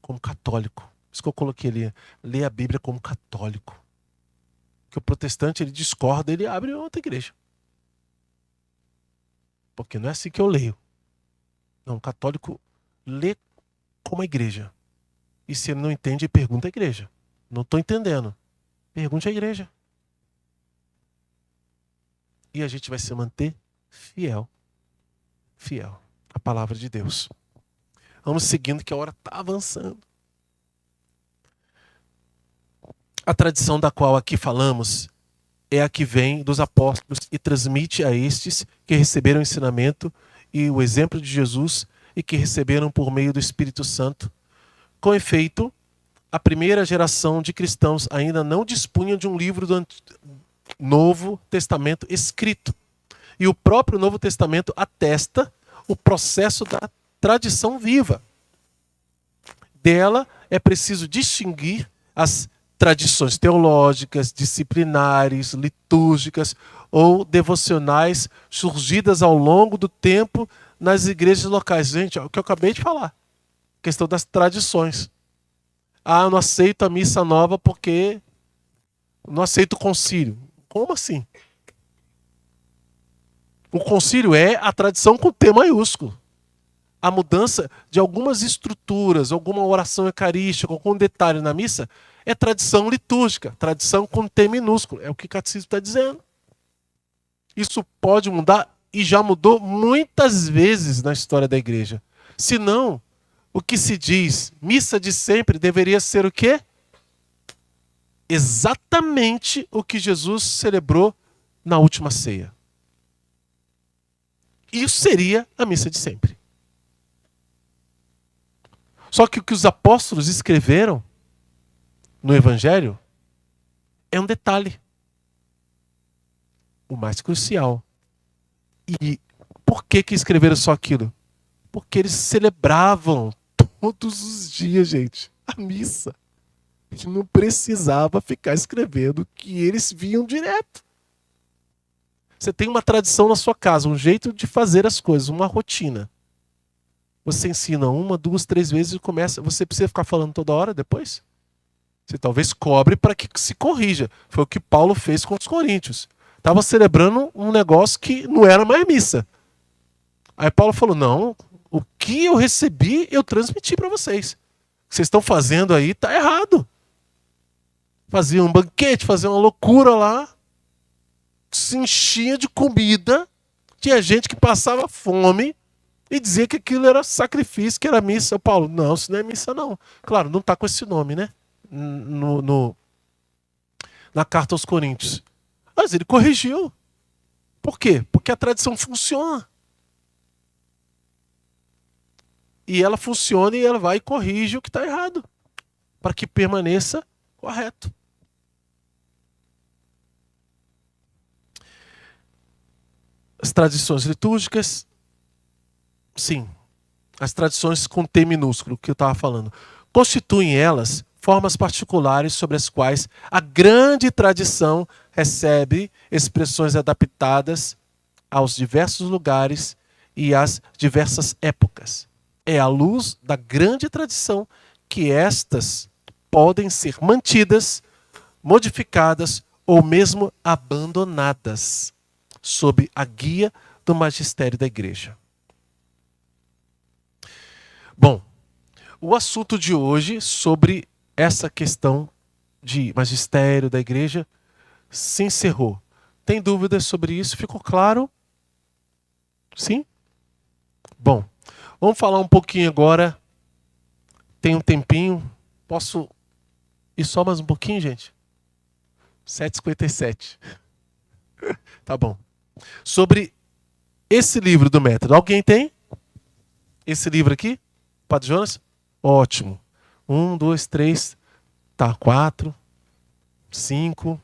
como católico. Isso que eu coloquei ali, lê a Bíblia como católico. Que o protestante, ele discorda, ele abre outra igreja. Porque não é assim que eu leio. Não, o católico lê como a igreja. E se ele não entende, ele pergunta à igreja. Não estou entendendo. Pergunte à igreja. E a gente vai se manter fiel. Fiel à palavra de Deus. Vamos seguindo que a hora está avançando. A tradição da qual aqui falamos é a que vem dos apóstolos e transmite a estes que receberam o ensinamento e o exemplo de Jesus e que receberam por meio do Espírito Santo. Com efeito, a primeira geração de cristãos ainda não dispunha de um livro do Novo Testamento escrito. E o próprio Novo Testamento atesta o processo da tradição viva. Dela é preciso distinguir as tradições teológicas, disciplinares, litúrgicas ou devocionais surgidas ao longo do tempo nas igrejas locais. Gente, é o que eu acabei de falar. Questão das tradições. Ah, eu não aceito a missa nova porque não aceito o concílio. Como assim? O concílio é a tradição com T maiúsculo. A mudança de algumas estruturas, alguma oração eucarística, algum detalhe na missa, é tradição litúrgica, tradição com T minúsculo. É o que o catecismo está dizendo. Isso pode mudar e já mudou muitas vezes na história da igreja. Se não, o que se diz missa de sempre deveria ser o quê? Exatamente o que Jesus celebrou na última ceia. Isso seria a missa de sempre. Só que o que os apóstolos escreveram no Evangelho é um detalhe. O mais crucial. E por que escreveram só aquilo? Porque eles celebravam todos os dias, gente, a missa. A gente não precisava ficar escrevendo que eles viam direto. Você tem uma tradição na sua casa, um jeito de fazer as coisas, uma rotina. Você ensina 1, 2, 3 vezes e começa. Você precisa ficar falando toda hora depois? Você talvez cobre para que se corrija. Foi o que Paulo fez com os coríntios. Estava celebrando um negócio que não era mais missa. Aí Paulo falou, não, o que eu recebi eu transmiti para vocês. O que vocês estão fazendo aí está errado. Fazia um banquete, fazia uma loucura lá. Se enchia de comida. Tinha gente que passava fome. E dizia que aquilo era sacrifício, que era missa. Paulo, não, isso não é missa não. Claro, não está com esse nome, né? Na carta aos Coríntios. Mas ele corrigiu. Por quê? Porque a tradição funciona. E ela funciona e ela vai e corrige o que está errado. Para que permaneça correto. As tradições litúrgicas, sim. As tradições com T minúsculo, que eu estava falando, constituem elas formas particulares sobre as quais a grande tradição recebe expressões adaptadas aos diversos lugares e às diversas épocas. É à luz da grande tradição que estas podem ser mantidas, modificadas ou mesmo abandonadas sob a guia do magistério da igreja. Bom, o assunto de hoje sobre essa questão de magistério da igreja se encerrou. Tem dúvidas sobre isso? Ficou claro? Sim? Bom, vamos falar um pouquinho agora. Tem um tempinho. Posso ir só mais um pouquinho, gente? 7h57. Tá bom. Sobre esse livro do método. Alguém tem esse livro aqui? Padre Jonas? Ótimo. 1, 2, 3, tá, 4, 5.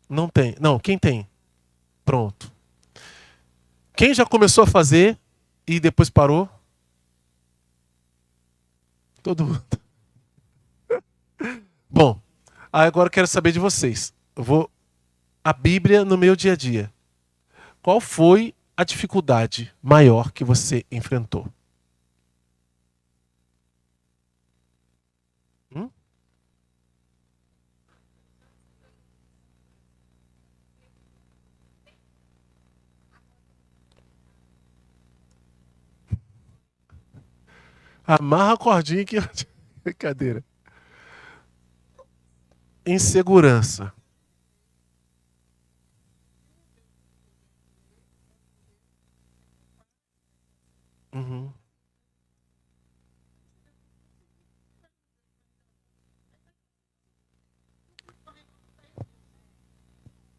Não tem. Não, quem tem? Pronto. Quem já começou a fazer e depois parou? Todo mundo. Bom, agora eu quero saber de vocês. A Bíblia no meu dia a dia. Qual foi a dificuldade maior que você enfrentou? Hum? Amarra a cordinha que. Brincadeira. Insegurança. Uhum,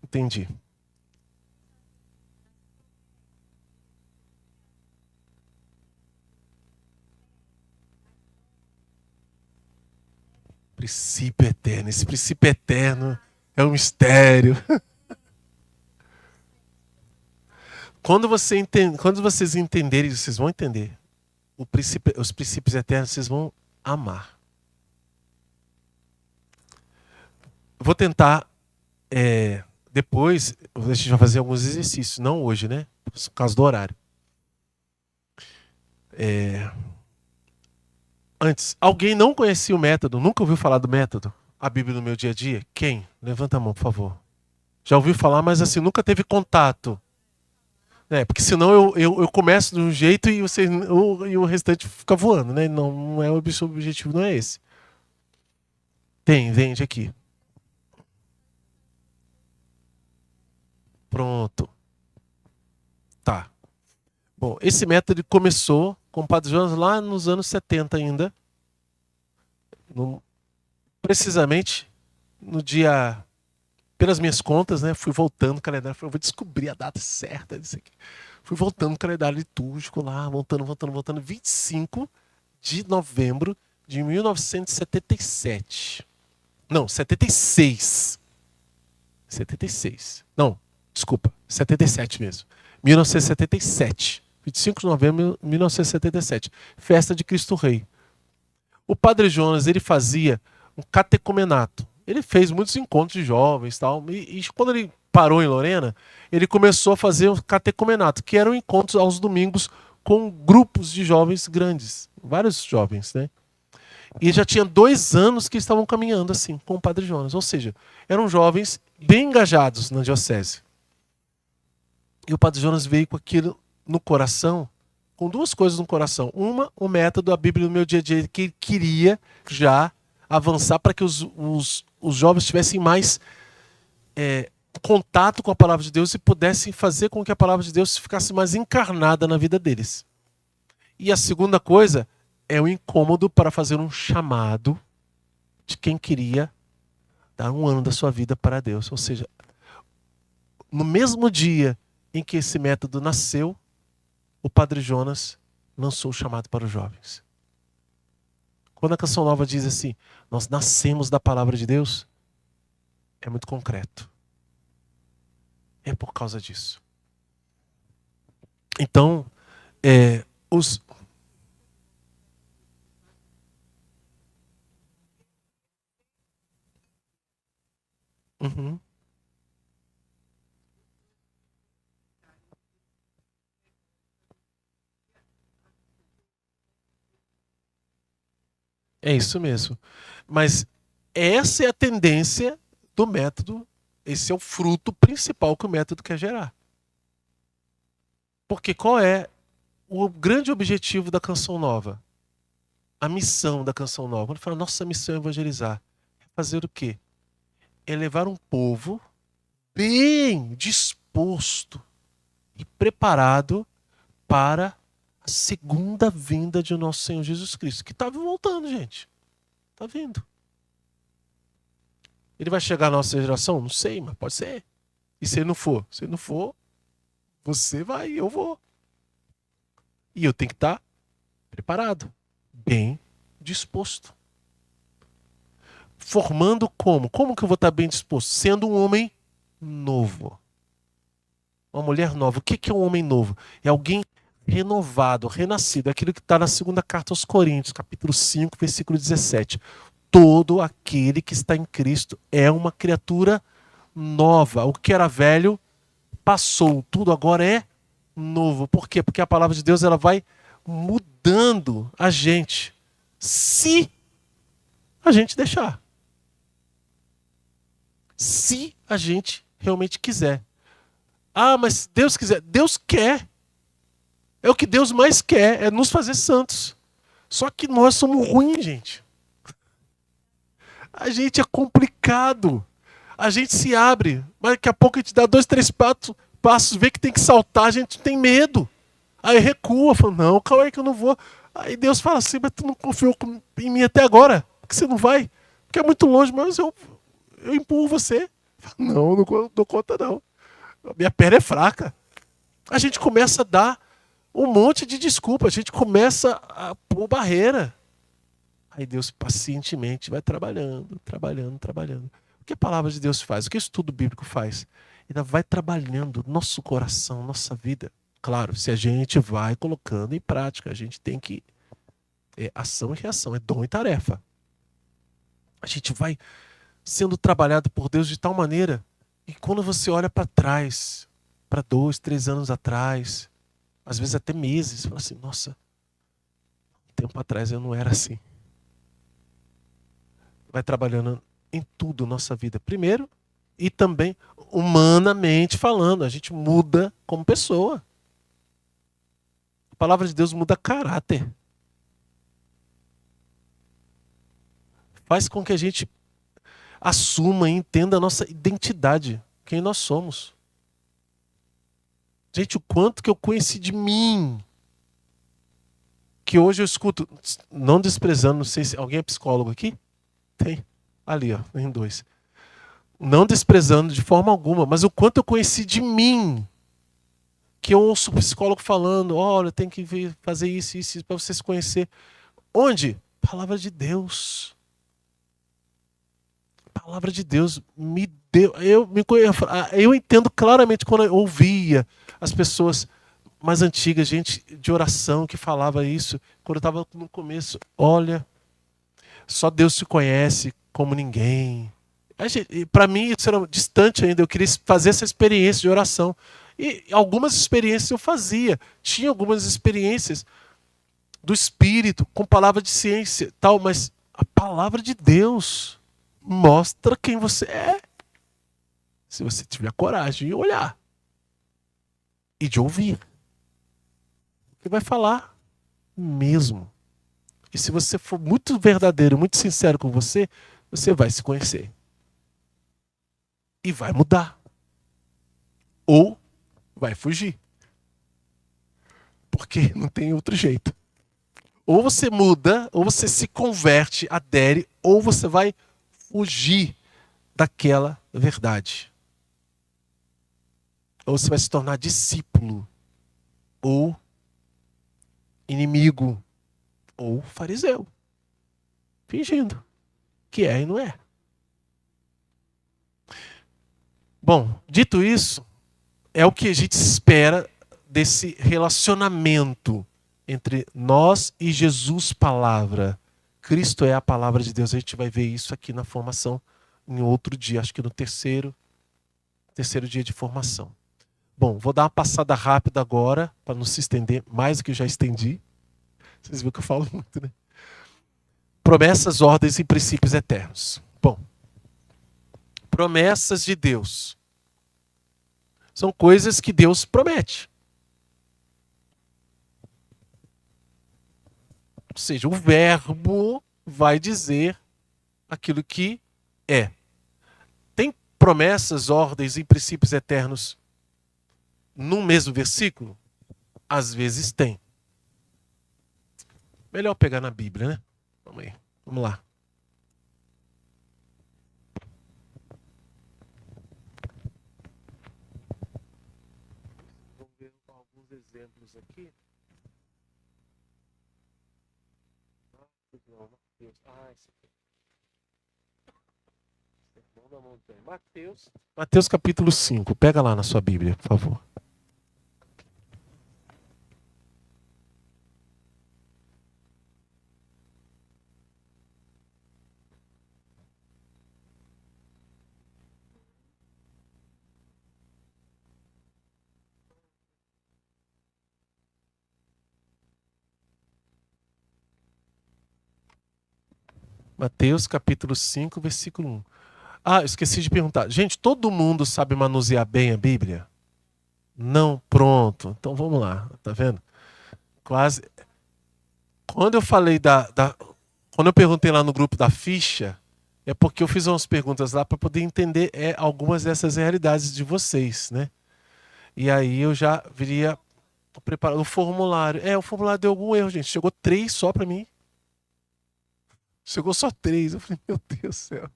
entendi. Princípio eterno. Esse princípio eterno é um mistério. Quando vocês entenderem, vocês vão entender. Os princípios eternos, vocês vão amar. Vou tentar. Depois, a gente vai fazer alguns exercícios. Não hoje, né? Por causa do horário. Antes, alguém não conhecia o método? Nunca ouviu falar do método? A Bíblia no meu dia a dia? Quem? Levanta a mão, por favor. Já ouviu falar, mas assim, nunca teve contato. Porque senão eu começo de um jeito e, e o restante fica voando, né? Não, não é o objetivo, não é esse. Tem, vende aqui. Pronto. Tá. Bom, esse método começou com o Padre Jonas lá nos anos 70 ainda. No- Precisamente no dia, pelas minhas contas, né? Fui voltando o calendário, falei, eu vou descobrir a data certa disso aqui. Fui voltando o calendário litúrgico lá, voltando. 25 de novembro de 1977. Não, 76. 76. Não, desculpa, 77 mesmo. 1977. 25 de novembro de 1977. Festa de Cristo Rei. O Padre Jonas, ele fazia um catecumenato. Ele fez muitos encontros de jovens tal, e quando ele parou em Lorena, ele começou a fazer o catecumenato, que eram encontros aos domingos com grupos de jovens grandes, vários jovens, né? E já tinha 2 anos que estavam caminhando assim com o Padre Jonas, ou seja, eram jovens bem engajados na diocese. E o Padre Jonas veio com aquilo no coração, com duas coisas no coração. Uma, o método, a Bíblia no meu dia a dia, que ele queria já avançar para que os jovens tivessem mais contato com a palavra de Deus e pudessem fazer com que a palavra de Deus ficasse mais encarnada na vida deles. E a segunda coisa é o incômodo para fazer um chamado de quem queria dar 1 ano da sua vida para Deus. Ou seja, no mesmo dia em que esse método nasceu, o Padre Jonas lançou o chamado para os jovens. Quando a Canção Nova diz assim, nós nascemos da palavra de Deus, é muito concreto. É por causa disso. Então, os. Uhum. É isso mesmo. Mas essa é a tendência do método, esse é o fruto principal que o método quer gerar. Porque qual é o grande objetivo da Canção Nova? A missão da Canção Nova. Quando fala, nossa missão é evangelizar. É fazer o quê? É levar um povo bem disposto e preparado para A segunda vinda de nosso Senhor Jesus Cristo, que está voltando, gente. Está vindo. Ele vai chegar na nossa geração? Não sei, mas pode ser. E se ele não for? Se ele não for, você vai, eu vou. E eu tenho que estar preparado, bem disposto. Formando como? Como que eu vou estar bem disposto? Sendo um homem novo. Uma mulher nova. O que é um homem novo? É alguém renovado, renascido. É aquilo que está na segunda carta aos Coríntios, capítulo 5, versículo 17. Todo aquele que está em Cristo é uma criatura nova. O que era velho passou, tudo agora é novo. Por quê? Porque a palavra de Deus ela vai mudando a gente, se a gente deixar. Se a gente realmente quiser. Ah, mas Deus quiser. Deus quer. É o que Deus mais quer, é nos fazer santos. Só que nós somos ruins, gente. A gente é complicado. A gente se abre, mas daqui a pouco a gente dá 2, 3 passos, vê que tem que saltar, a gente tem medo. Aí recua, fala, não, calma aí que eu não vou. Aí Deus fala assim, mas tu não confiou em mim até agora? Por que você não vai? Porque é muito longe, mas eu empurro você. Não dou conta não. A minha perna é fraca. A gente começa a dar um monte de desculpa, a gente começa a pôr barreira. Aí Deus pacientemente vai trabalhando, trabalhando, trabalhando. O que a palavra de Deus faz? O que o estudo bíblico faz? Ele vai trabalhando nosso coração, nossa vida. Claro, se a gente vai colocando em prática, a gente tem que... É ação e reação, é dom e tarefa. A gente vai sendo trabalhado por Deus de tal maneira que quando você olha para trás, para 2, 3 anos atrás, às vezes até meses, você fala assim, nossa, um tempo atrás eu não era assim. Vai trabalhando em tudo nossa vida. Primeiro, e também humanamente falando, a gente muda como pessoa. A palavra de Deus muda caráter. Faz com que a gente assuma e entenda a nossa identidade, quem nós somos. Gente, o quanto que eu conheci de mim, que hoje eu escuto, não desprezando, não sei se alguém é psicólogo aqui? Tem. Ali, ó, tem 2. Não desprezando de forma alguma, mas o quanto eu conheci de mim, que eu ouço o psicólogo falando, olha, tem que fazer isso, isso, para você se conhecer. Onde? Palavra de Deus. A palavra de Deus me deu. Eu entendo claramente quando eu ouvia as pessoas mais antigas, gente de oração que falava isso, quando eu estava no começo. Olha, só Deus se conhece como ninguém. Para mim isso era distante ainda. Eu queria fazer essa experiência de oração. E algumas experiências eu fazia. Tinha algumas experiências do Espírito, com palavra de ciência tal, mas a palavra de Deus mostra quem você é. Se você tiver coragem de olhar e de ouvir. Ele vai falar mesmo. E se você for muito verdadeiro, muito sincero com você, você vai se conhecer. E vai mudar. Ou vai fugir. Porque não tem outro jeito. Ou você muda, ou você se converte, adere, ou você vai fugir daquela verdade. Ou você vai se tornar discípulo, ou inimigo, ou fariseu. Fingindo que é e não é. Bom, dito isso, é o que a gente espera desse relacionamento entre nós e Jesus palavra. Cristo é a palavra de Deus. A gente vai ver isso aqui na formação em outro dia, acho que no terceiro dia de formação. Bom, vou dar uma passada rápida agora, para não se estender mais do que eu já estendi. Vocês viram que eu falo muito, né? Promessas, ordens e princípios eternos. Bom, promessas de Deus são coisas que Deus promete. Ou seja, o verbo vai dizer aquilo que é. Tem promessas, ordens e princípios eternos no mesmo versículo? Às vezes tem. Melhor pegar na Bíblia, né? Vamos aí. Vamos lá. Vamos ver alguns exemplos aqui. Não, Mateus. Esse aqui. Sermão da Montanha. Mateus capítulo 5. Pega lá na sua Bíblia, por favor. Mateus capítulo 5, versículo 1. Esqueci de perguntar. Gente, todo mundo sabe manusear bem a Bíblia? Não, pronto. Então vamos lá, tá vendo? Quase. Quando eu falei quando eu perguntei lá no grupo da ficha, é porque eu fiz umas perguntas lá para poder entender algumas dessas realidades de vocês, né? E aí eu já viria preparando o formulário. O formulário deu algum erro, gente. Chegou 3 só para mim. Chegou só 3. Eu falei, meu Deus do céu.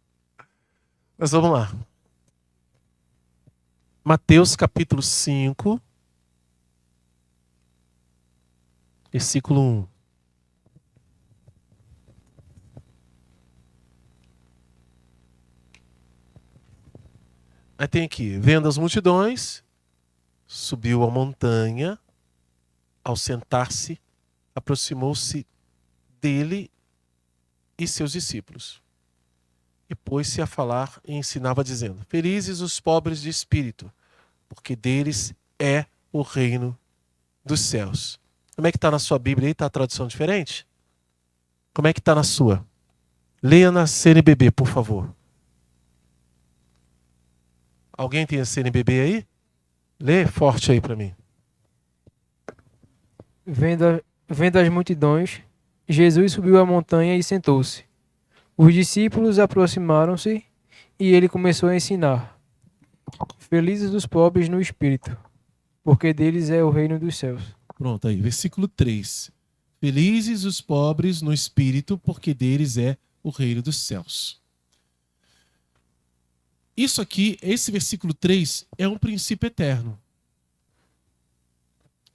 Mas vamos lá. Mateus capítulo 5, versículo 1. Aí tem aqui, vendo as multidões, subiu a montanha, ao sentar-se, aproximou-se dele e seus discípulos. E pôs-se a falar e ensinava dizendo, felizes os pobres de espírito, porque deles é o reino dos céus. Como é que está na sua Bíblia aí? Está a tradução diferente? Como é que está na sua? Leia na CNBB, por favor. Alguém tem a CNBB aí? Lê forte aí para mim. Vendo as multidões, Jesus subiu a montanha e sentou-se. Os discípulos aproximaram-se e ele começou a ensinar. Felizes os pobres no espírito, porque deles é o reino dos céus. Pronto, aí, versículo 3. Felizes os pobres no espírito, porque deles é o reino dos céus. Isso aqui, esse versículo 3, é um princípio eterno.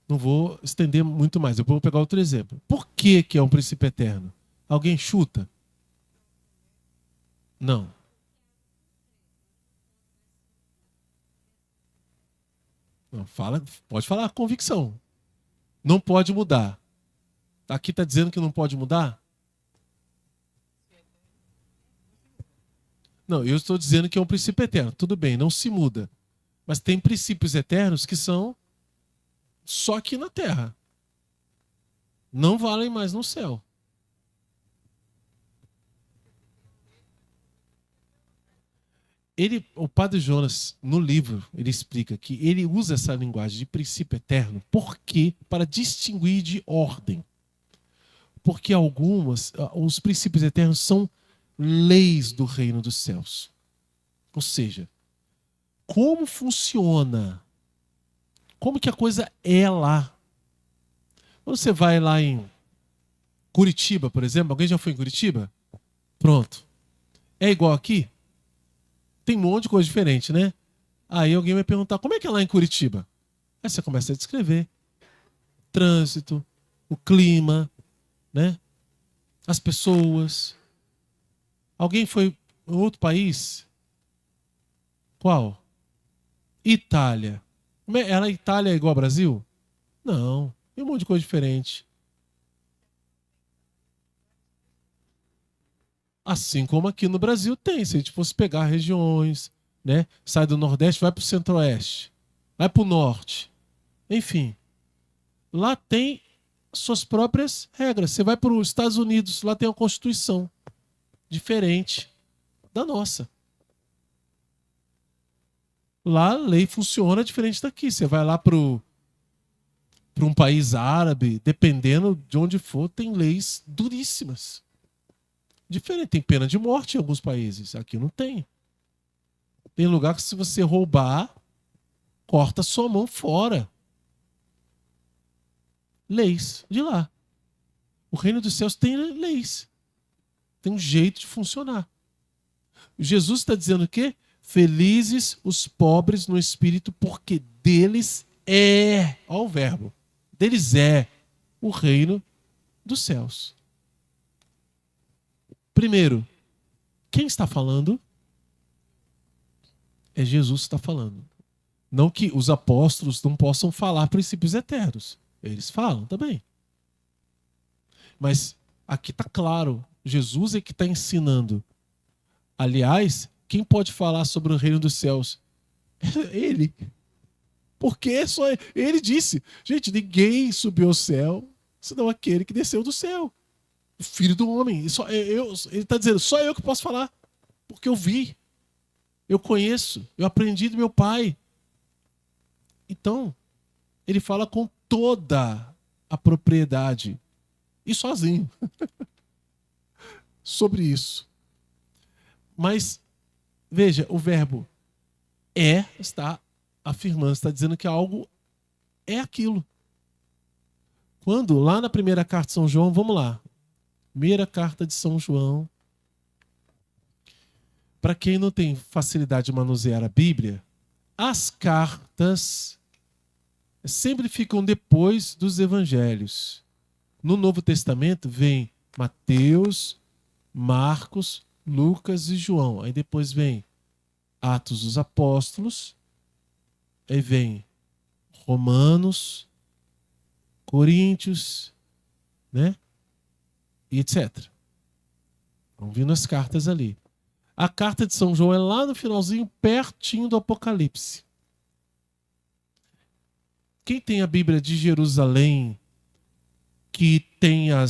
Não vou estender muito mais, eu vou pegar outro exemplo. Por que é um princípio eterno? Alguém chuta? Não. Não, pode falar convicção. Não pode mudar. Aqui está dizendo que não pode mudar? Não, eu estou dizendo que é um princípio eterno. Tudo bem, não se muda. Mas tem princípios eternos que são só aqui na Terra. Não valem mais no céu. O Padre Jonas, no livro, ele explica que ele usa essa linguagem de princípio eterno porque para distinguir de ordem. Porque os princípios eternos são leis do reino dos céus. Ou seja, como funciona? Como que a coisa é lá? Quando você vai lá em Curitiba, por exemplo, alguém já foi em Curitiba? Pronto. É igual aqui? Tem um monte de coisa diferente, né? Aí alguém vai perguntar, como é que é lá em Curitiba? Aí você começa a descrever. Trânsito, o clima, né? As pessoas. Alguém foi em outro país? Qual? Itália. Ela, Itália é igual ao Brasil? Não. Tem um monte de coisa diferente. Assim como aqui no Brasil tem. Se a gente fosse pegar regiões, né? Sai do Nordeste, vai para o Centro-Oeste. Vai para o Norte. Enfim. Lá tem suas próprias regras. Você vai para os Estados Unidos, lá tem uma Constituição diferente da nossa. Lá a lei funciona diferente daqui. Você vai lá para um país árabe, dependendo de onde for, tem leis duríssimas. Diferente, tem pena de morte em alguns países. Aqui não tem. Tem lugar que se você roubar, corta sua mão fora. Leis de lá. O reino dos céus tem leis. Tem um jeito de funcionar. Jesus está dizendo o quê? Felizes os pobres no espírito, porque deles é, olha o verbo, deles é o reino dos céus. Primeiro, quem está falando? É Jesus que está falando. Não que os apóstolos não possam falar princípios eternos. Eles falam também. Mas aqui está claro, Jesus é que está ensinando. Aliás, quem pode falar sobre o reino dos céus? Ele. Porque só ele disse, gente, ninguém subiu ao céu, senão aquele que desceu do céu. O Filho do Homem. Ele está dizendo, só eu que posso falar. Porque eu vi, eu conheço, eu aprendi do meu pai. Então, ele fala com toda a propriedade e sozinho sobre isso. Mas, veja, o verbo é está afirmando, está dizendo que algo é aquilo. Quando, lá na primeira carta de São João, vamos lá. Primeira carta de São João. Para quem não tem facilidade de manusear a Bíblia, as cartas sempre ficam depois dos evangelhos. No Novo Testamento vem Mateus, Marcos, Lucas e João. Aí depois vem Atos dos Apóstolos. Aí vem Romanos, Coríntios, né? E etc. Vão vindo as cartas ali. A carta de São João é lá no finalzinho, pertinho do Apocalipse. Quem tem a Bíblia de Jerusalém, que tem a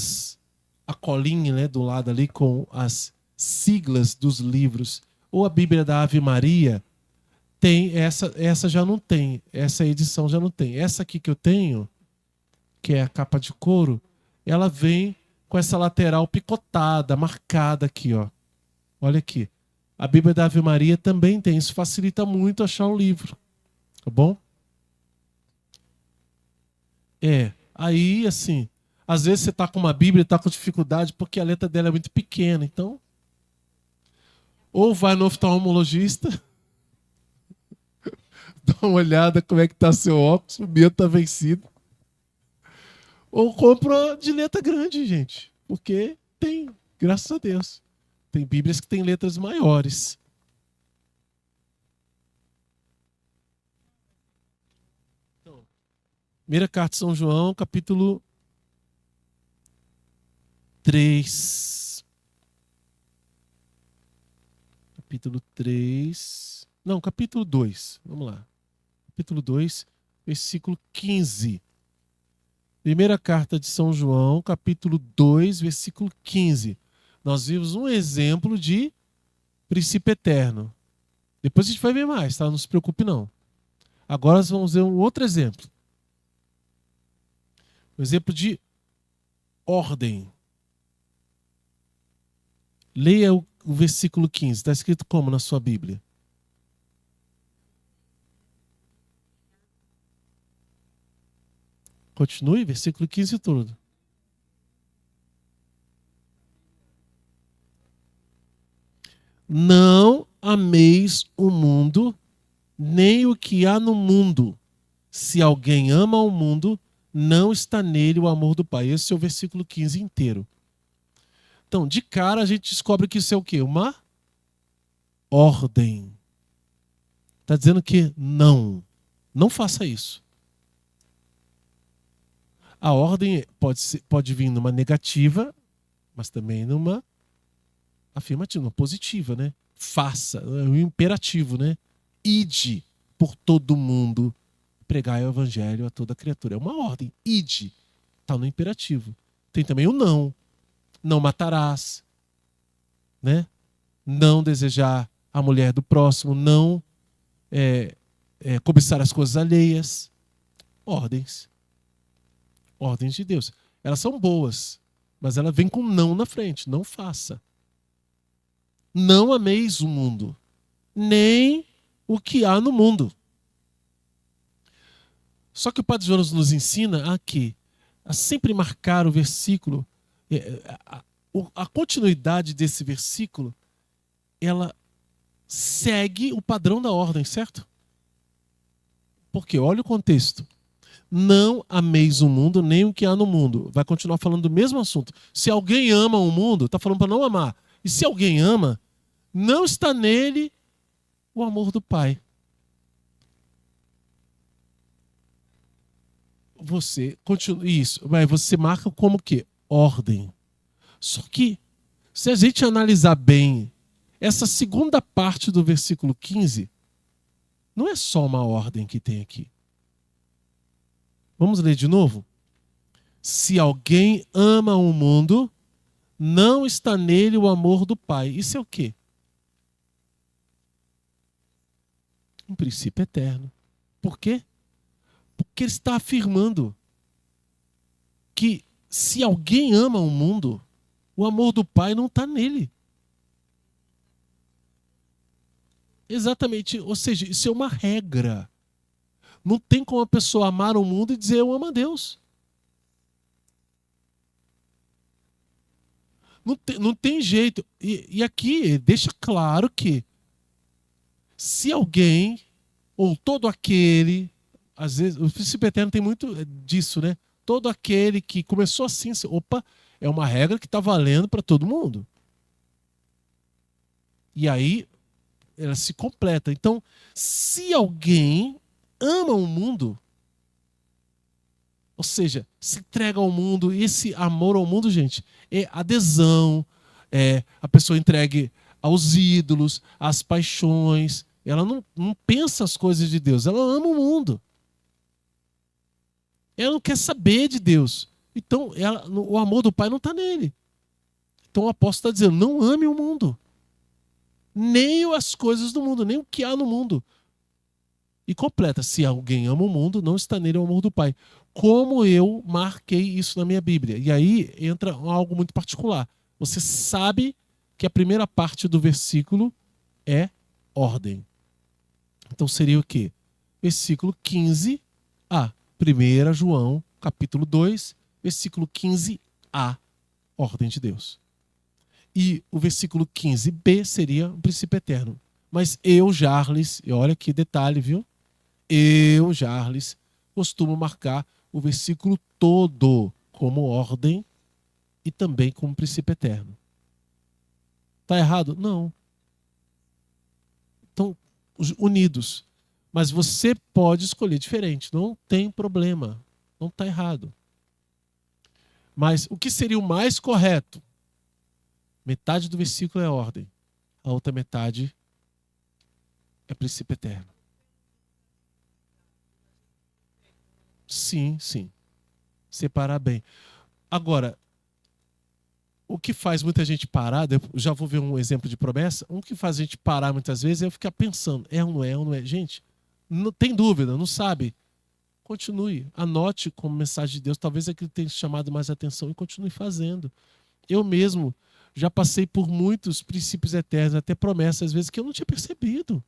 colinha, né, do lado ali com as siglas dos livros, ou a Bíblia da Ave Maria, tem essa já não tem, essa edição já não tem. Essa aqui que eu tenho, que é a capa de couro, ela vem com essa lateral picotada, marcada aqui, ó. Olha aqui. A Bíblia da Ave Maria também tem, isso facilita muito achar o livro. Tá bom? Aí assim, às vezes você tá com uma Bíblia e tá com dificuldade porque a letra dela é muito pequena, então ou vai no oftalmologista, dá uma olhada como é que tá seu óculos, o meu tá vencido. Ou compra de letra grande, gente, porque tem, graças a Deus. Tem Bíblias que têm letras maiores. Então, primeira carta de São João, capítulo 3. Capítulo 3. Não, capítulo 2. Vamos lá. Capítulo 2, versículo 15. Primeira carta de São João, capítulo 2, versículo 15. Nós vimos um exemplo de princípio eterno. Depois a gente vai ver mais, tá? Não se preocupe não. Agora nós vamos ver um outro exemplo. Um exemplo de ordem. Leia o versículo 15. Está escrito como na sua Bíblia? Continue, versículo 15 todo. Não ameis o mundo, nem o que há no mundo. Se alguém ama o mundo, não está nele o amor do Pai. Esse é o versículo 15 inteiro. Então, de cara, a gente descobre que isso é o quê? Uma ordem. Está dizendo que não faça isso. A ordem pode vir numa negativa, mas também numa afirmativa, numa positiva, né? Faça, é um imperativo, né? Ide por todo mundo, pregai o evangelho a toda criatura. É uma ordem, ide, está no imperativo. Tem também o não. Não matarás, né? Não desejar a mulher do próximo, não cobiçar as coisas alheias. Ordens. Ordens de Deus. Elas são boas, mas ela vem com não na frente. Não faça. Não ameis o mundo, nem o que há no mundo. Só que o Padre Jonas nos ensina a sempre marcar o versículo A continuidade desse versículo, ela segue o padrão da ordem, certo? Porque olha o contexto. Não ameis o mundo, nem o que há no mundo. Vai continuar falando do mesmo assunto. Se alguém ama o mundo, está falando para não amar. E se alguém ama, não está nele o amor do Pai. Você continua isso, mas você marca como que? Ordem. Só que, se a gente analisar bem, essa segunda parte do versículo 15, não é só uma ordem que tem aqui. Vamos ler de novo? Se alguém ama o mundo, não está nele o amor do Pai. Isso é o quê? Um princípio eterno. Por quê? Porque ele está afirmando que se alguém ama o mundo, o amor do Pai não está nele. Exatamente. Ou seja, isso é uma regra. Não tem como a pessoa amar o mundo e dizer eu amo a Deus. Não tem jeito. E aqui deixa claro que se alguém, ou todo aquele, às vezes, o princípio eterno tem muito disso, né? Todo aquele que começou assim, opa, é uma regra que está valendo para todo mundo. E aí ela se completa. Então, se alguém ama o mundo, ou seja, se entrega ao mundo, e esse amor ao mundo, gente, é adesão, é a pessoa entregue aos ídolos, às paixões. Ela não pensa as coisas de Deus, ela ama o mundo. Ela não quer saber de Deus. Então, o amor do Pai não está nele. Então o apóstolo está dizendo, não ame o mundo. Nem as coisas do mundo, nem o que há no mundo. E completa, se alguém ama o mundo, não está nele o amor do Pai. Como eu marquei isso na minha Bíblia. E aí entra algo muito particular. Você sabe que a primeira parte do versículo é ordem. Então seria o quê? Versículo 15a. 1 João, capítulo 2, versículo 15a. Ordem de Deus. E o versículo 15b seria o princípio eterno. Mas eu, Jarles, e olha que detalhe, viu? Eu, Jarles, costumo marcar o versículo todo como ordem e também como princípio eterno. Está errado? Não. Estão unidos. Mas você pode escolher diferente. Não tem problema. Não está errado. Mas o que seria o mais correto? Metade do versículo é ordem. A outra metade é princípio eterno. Sim, sim. Separar bem. Agora, o que faz muita gente parar, eu já vou ver um exemplo de promessa, o que faz a gente parar muitas vezes é eu ficar pensando, é ou não é, é ou não é. Gente, não tem dúvida, não sabe. Continue, anote como mensagem de Deus, talvez aquilo tenha chamado mais atenção e continue fazendo. Eu mesmo já passei por muitos princípios eternos, até promessas, às vezes, que eu não tinha percebido.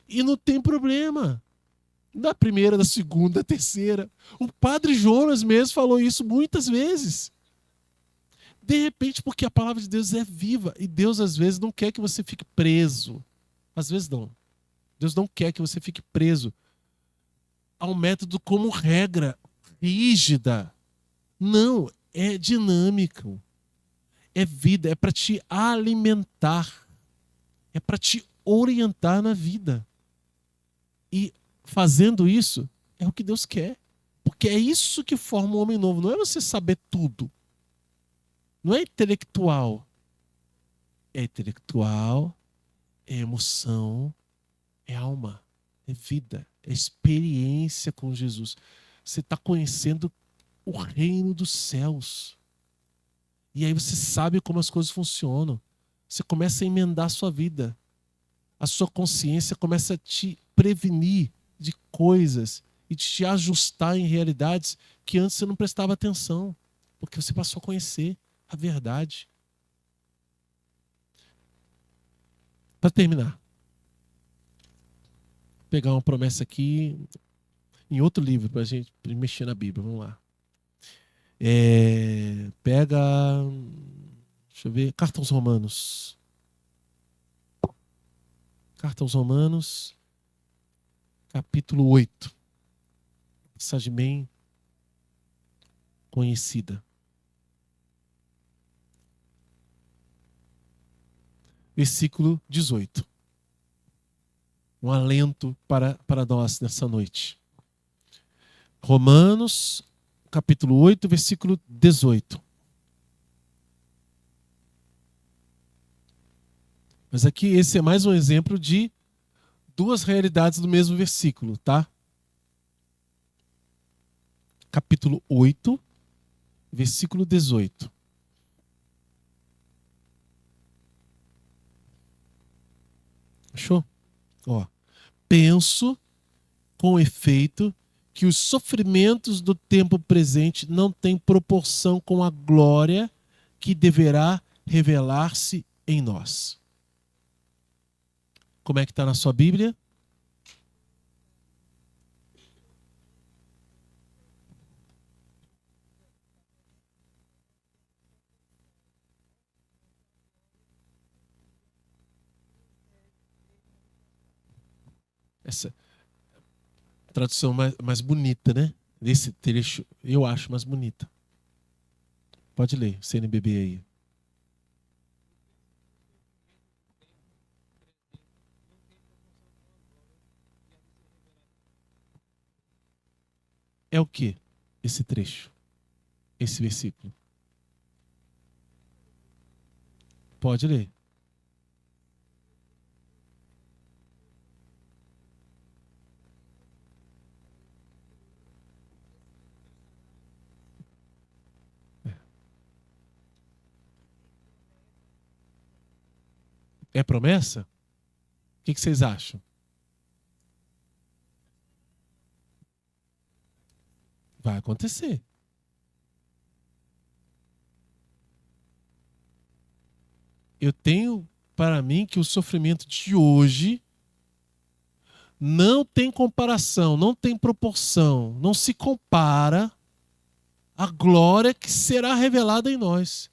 E não tem problema. Da primeira, da segunda, da terceira. O padre Jonas mesmo falou isso muitas vezes. De repente, porque a palavra de Deus é viva. E Deus, às vezes, não quer que você fique preso. Às vezes, não. Deus não quer que você fique preso ao método como regra rígida. Não, é dinâmico. É vida, é para te alimentar. É para te orientar na vida. E fazendo isso, é o que Deus quer. Porque é isso que forma um homem novo. Não é você saber tudo. Não é intelectual. É intelectual, é emoção, é alma, é vida, é experiência com Jesus. Você está conhecendo o reino dos céus. E aí você sabe como as coisas funcionam. Você começa a emendar a sua vida. A sua consciência começa a te prevenir de coisas e te ajustar em realidades que antes você não prestava atenção, porque você passou a conhecer a verdade. Para terminar, vou pegar uma promessa aqui em outro livro para a gente mexer na Bíblia. Vamos lá. Pega. Deixa eu ver. Carta aos Romanos. Carta aos Romanos, capítulo 8. Passagem bem conhecida. Versículo 18. Um alento para nós nessa noite. Romanos, capítulo 8, versículo 18. Mas aqui esse é mais um exemplo de duas realidades do mesmo versículo, tá? Capítulo 8, versículo 18. Achou? Ó, penso, com efeito, que os sofrimentos do tempo presente não têm proporção com a glória que deverá revelar-se em nós. Como é que está na sua Bíblia? Essa tradução mais bonita, né? Esse trecho eu acho mais bonita. Pode ler, CNBB aí. É o que esse trecho? Esse versículo? Pode ler. É promessa? O que vocês acham? Vai acontecer. Eu tenho para mim que o sofrimento de hoje não tem comparação, não tem proporção, não se compara à glória que será revelada em nós.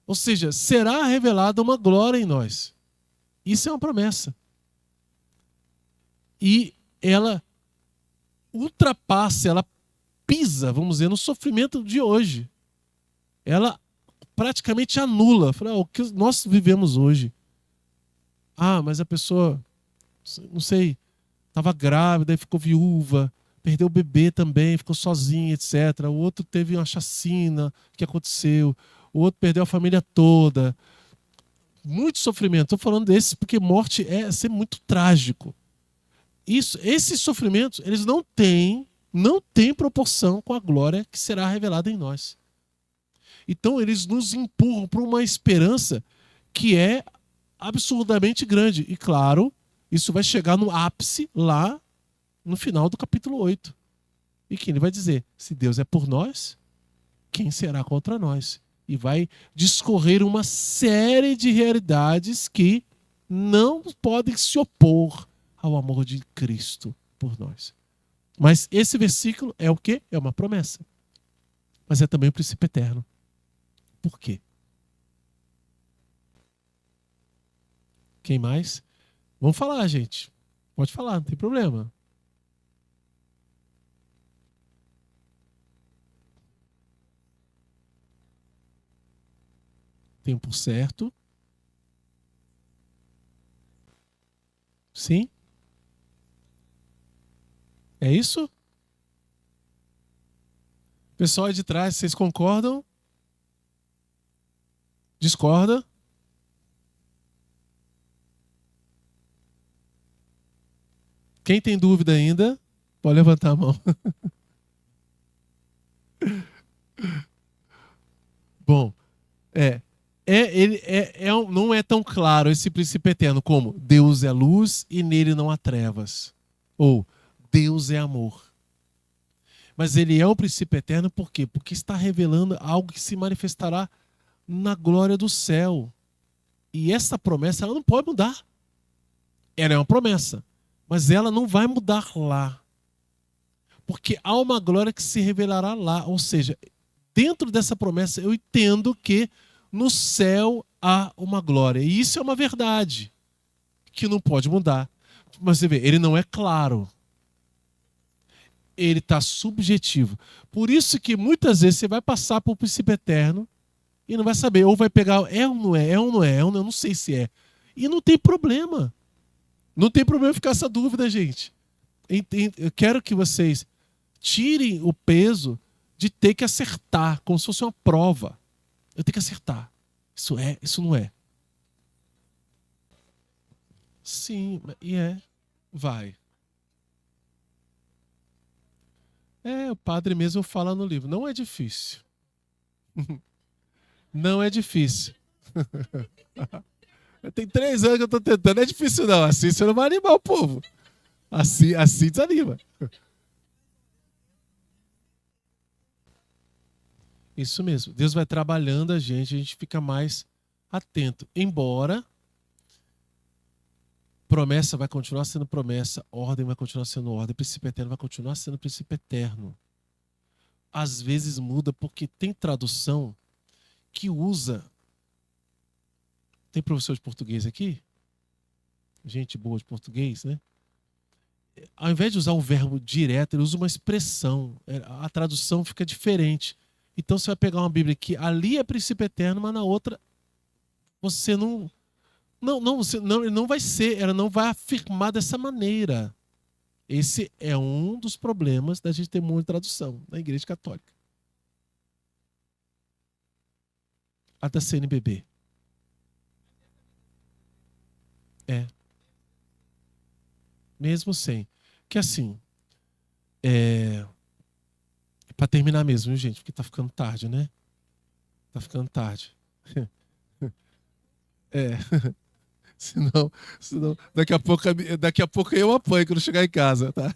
Ou seja, será revelada uma glória em nós. Isso é uma promessa. E ela ultrapassa, ela pisa, vamos dizer, no sofrimento de hoje. Ela praticamente anula. Fala, o que nós vivemos hoje. Ah, mas a pessoa, não sei, estava grávida e ficou viúva, perdeu o bebê também, ficou sozinha, etc. O outro teve uma chacina que aconteceu. O outro perdeu a família toda. Muito sofrimento. Estou falando desses porque morte é ser muito trágico. Esses sofrimentos, eles não têm proporção com a glória que será revelada em nós. Então, eles nos empurram para uma esperança que é absurdamente grande. E, claro, isso vai chegar no ápice lá no final do capítulo 8. E que ele vai dizer, se Deus é por nós, quem será contra nós? E vai discorrer uma série de realidades que não podem se opor ao amor de Cristo por nós. Mas esse versículo é o quê? É uma promessa. Mas é também o princípio eterno. Por quê? Quem mais? Vamos falar, gente. Pode falar, não tem problema. Tempo certo. Sim? É isso? Pessoal aí de trás, vocês concordam? Discorda? Quem tem dúvida ainda, pode levantar a mão. Bom, não é tão claro esse princípio eterno como Deus é luz e nele não há trevas. Ou Deus é amor. Mas ele é o princípio eterno por quê? Porque está revelando algo que se manifestará na glória do céu. E essa promessa ela não pode mudar. Ela é uma promessa, mas ela não vai mudar lá. Porque há uma glória que se revelará lá. Ou seja, dentro dessa promessa, eu entendo que no céu há uma glória. E isso é uma verdade que não pode mudar. Mas você vê, ele não é claro. Ele está subjetivo. Por isso que muitas vezes você vai passar por um princípio eterno e não vai saber, ou vai pegar, é ou não é, é ou não é, eu não sei se é. E não tem problema. Não tem problema ficar essa dúvida, gente. Eu quero que vocês tirem o peso de ter que acertar, como se fosse uma prova. Eu tenho que acertar. Isso é, isso não é. Sim, e é. Vai. O padre mesmo fala no livro. Não é difícil. Não é difícil. Tem 3 anos que eu tô tentando. Não é difícil, não. Assim você não vai animar o povo. Assim desanima. Isso mesmo. Deus vai trabalhando a gente fica mais atento. Embora promessa vai continuar sendo promessa, ordem vai continuar sendo ordem, princípio eterno vai continuar sendo princípio eterno. Às vezes muda porque tem tradução que usa. Tem professor de português aqui? Gente boa de português, né? Ao invés de usar o verbo direto, ele usa uma expressão. A tradução fica diferente. Então você vai pegar uma Bíblia que ali é princípio eterno, mas na outra você não. Ele não vai ser, ela não vai afirmar dessa maneira. Esse é um dos problemas da gente ter muita tradução na Igreja Católica. A da CNBB. Mesmo sem. Que assim, para terminar mesmo, viu, gente? Porque tá ficando tarde, né? Tá ficando tarde. Senão, daqui a pouco eu apanho quando chegar em casa, tá?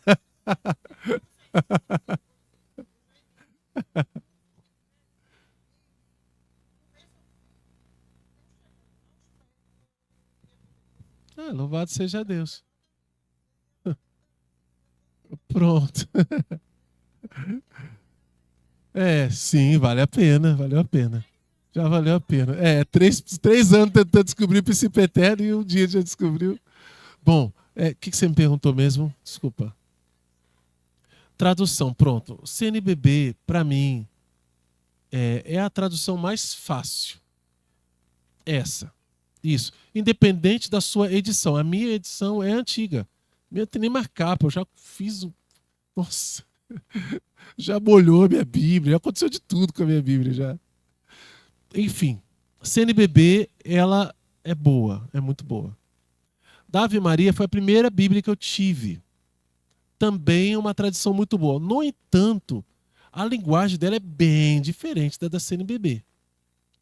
Louvado seja Deus. Pronto. Sim, vale a pena, valeu a pena. Já valeu a pena. 3 anos tentando descobrir o princípio eterno e um dia já descobriu. Bom, o que você me perguntou mesmo? Desculpa. Tradução, pronto. CNBB, para mim, é a tradução mais fácil. Essa. Isso. Independente da sua edição. A minha edição é antiga. A minha tem nem mais capa. Eu já fiz. Nossa. Já molhou a minha Bíblia. Já aconteceu de tudo com a minha Bíblia já. Enfim. CNBB, ela é boa. É muito boa. Da Ave Maria foi a primeira Bíblia que eu tive. Também uma tradição muito boa. No entanto, a linguagem dela é bem diferente da CNBB.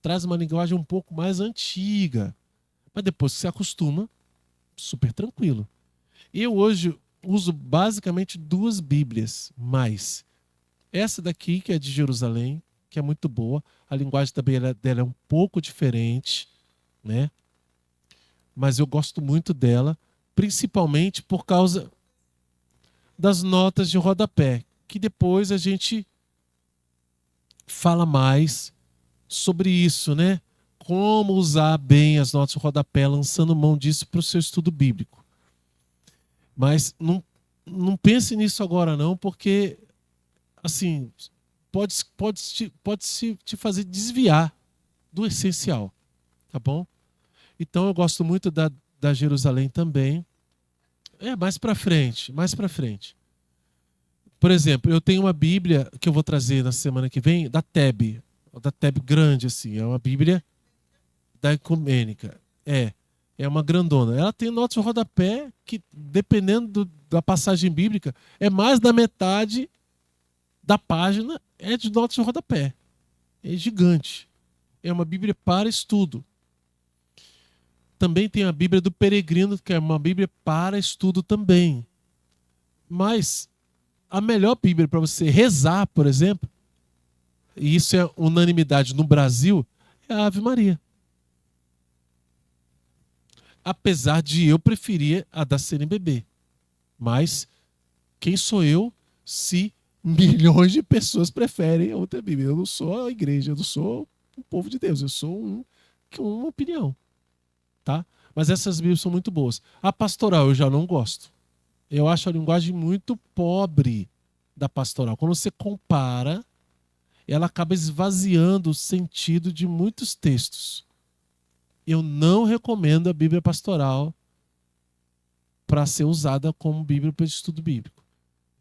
Traz uma linguagem um pouco mais antiga. Mas depois que se acostuma, super tranquilo. Eu hoje uso basicamente 2 Bíblias, mais essa daqui, que é de Jerusalém, que é muito boa. A linguagem também dela é um pouco diferente, né? Mas eu gosto muito dela, principalmente por causa das notas de rodapé, que depois a gente fala mais sobre isso, né? Como usar bem as notas de rodapé, lançando mão disso para o seu estudo bíblico. Mas não pense nisso agora não, porque assim, pode te fazer desviar do essencial, tá bom? Então eu gosto muito da Jerusalém também. Mais para frente. Por exemplo, eu tenho uma Bíblia que eu vou trazer na semana que vem, da TEB grande, assim. É uma Bíblia da Ecumênica. É uma grandona. Ela tem notas de rodapé que, dependendo da passagem bíblica, é mais da metade da página é de notas de rodapé. É gigante. É uma Bíblia para estudo. Também tem a Bíblia do Peregrino, que é uma Bíblia para estudo também. Mas a melhor Bíblia para você rezar, por exemplo, e isso é unanimidade no Brasil, é a Ave Maria. Apesar de eu preferir a da CNBB. Mas quem sou eu se Milhões de pessoas preferem a outra Bíblia. Eu não sou a igreja, eu não sou o povo de Deus, eu sou uma opinião, tá? Mas essas Bíblias são muito boas. A pastoral eu já não gosto. Eu acho a linguagem muito pobre da pastoral. Quando você compara, ela acaba esvaziando o sentido de muitos textos. Eu não recomendo a Bíblia pastoral para ser usada como Bíblia para estudo bíblico.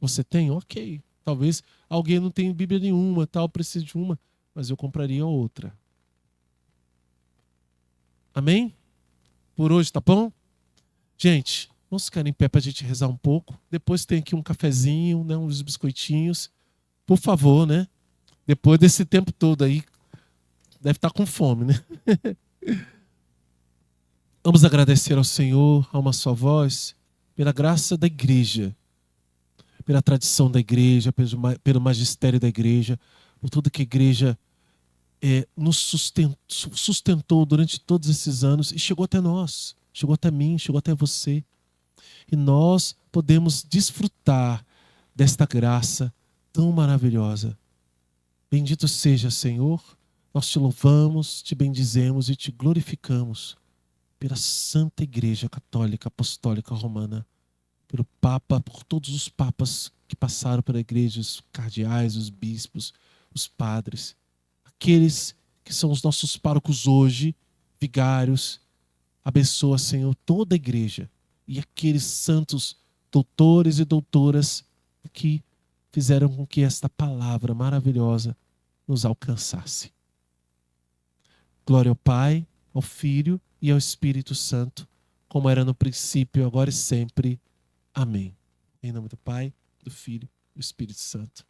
Você tem? Ok. Talvez alguém não tenha Bíblia nenhuma, tal, precise de uma, mas eu compraria outra. Amém? Por hoje, tá bom? Gente, vamos ficar em pé para a gente rezar um pouco. Depois tem aqui um cafezinho, né, uns biscoitinhos. Por favor, né? Depois desse tempo todo aí, deve estar com fome, né? Vamos agradecer ao Senhor, a uma só voz, pela graça da igreja, pela tradição da igreja, pelo magistério da igreja, por tudo que a igreja nos sustentou durante todos esses anos e chegou até nós, chegou até mim, chegou até você. E nós podemos desfrutar desta graça tão maravilhosa. Bendito seja, Senhor, nós te louvamos, te bendizemos e te glorificamos pela Santa Igreja Católica Apostólica Romana, pelo Papa, por todos os papas que passaram pela igreja, os cardeais, os bispos, os padres, aqueles que são os nossos párocos hoje, vigários. Abençoa, Senhor, toda a igreja e aqueles santos doutores e doutoras que fizeram com que esta palavra maravilhosa nos alcançasse. Glória ao Pai, ao Filho e ao Espírito Santo, como era no princípio, agora e sempre. Amém. Em nome do Pai, do Filho e do Espírito Santo.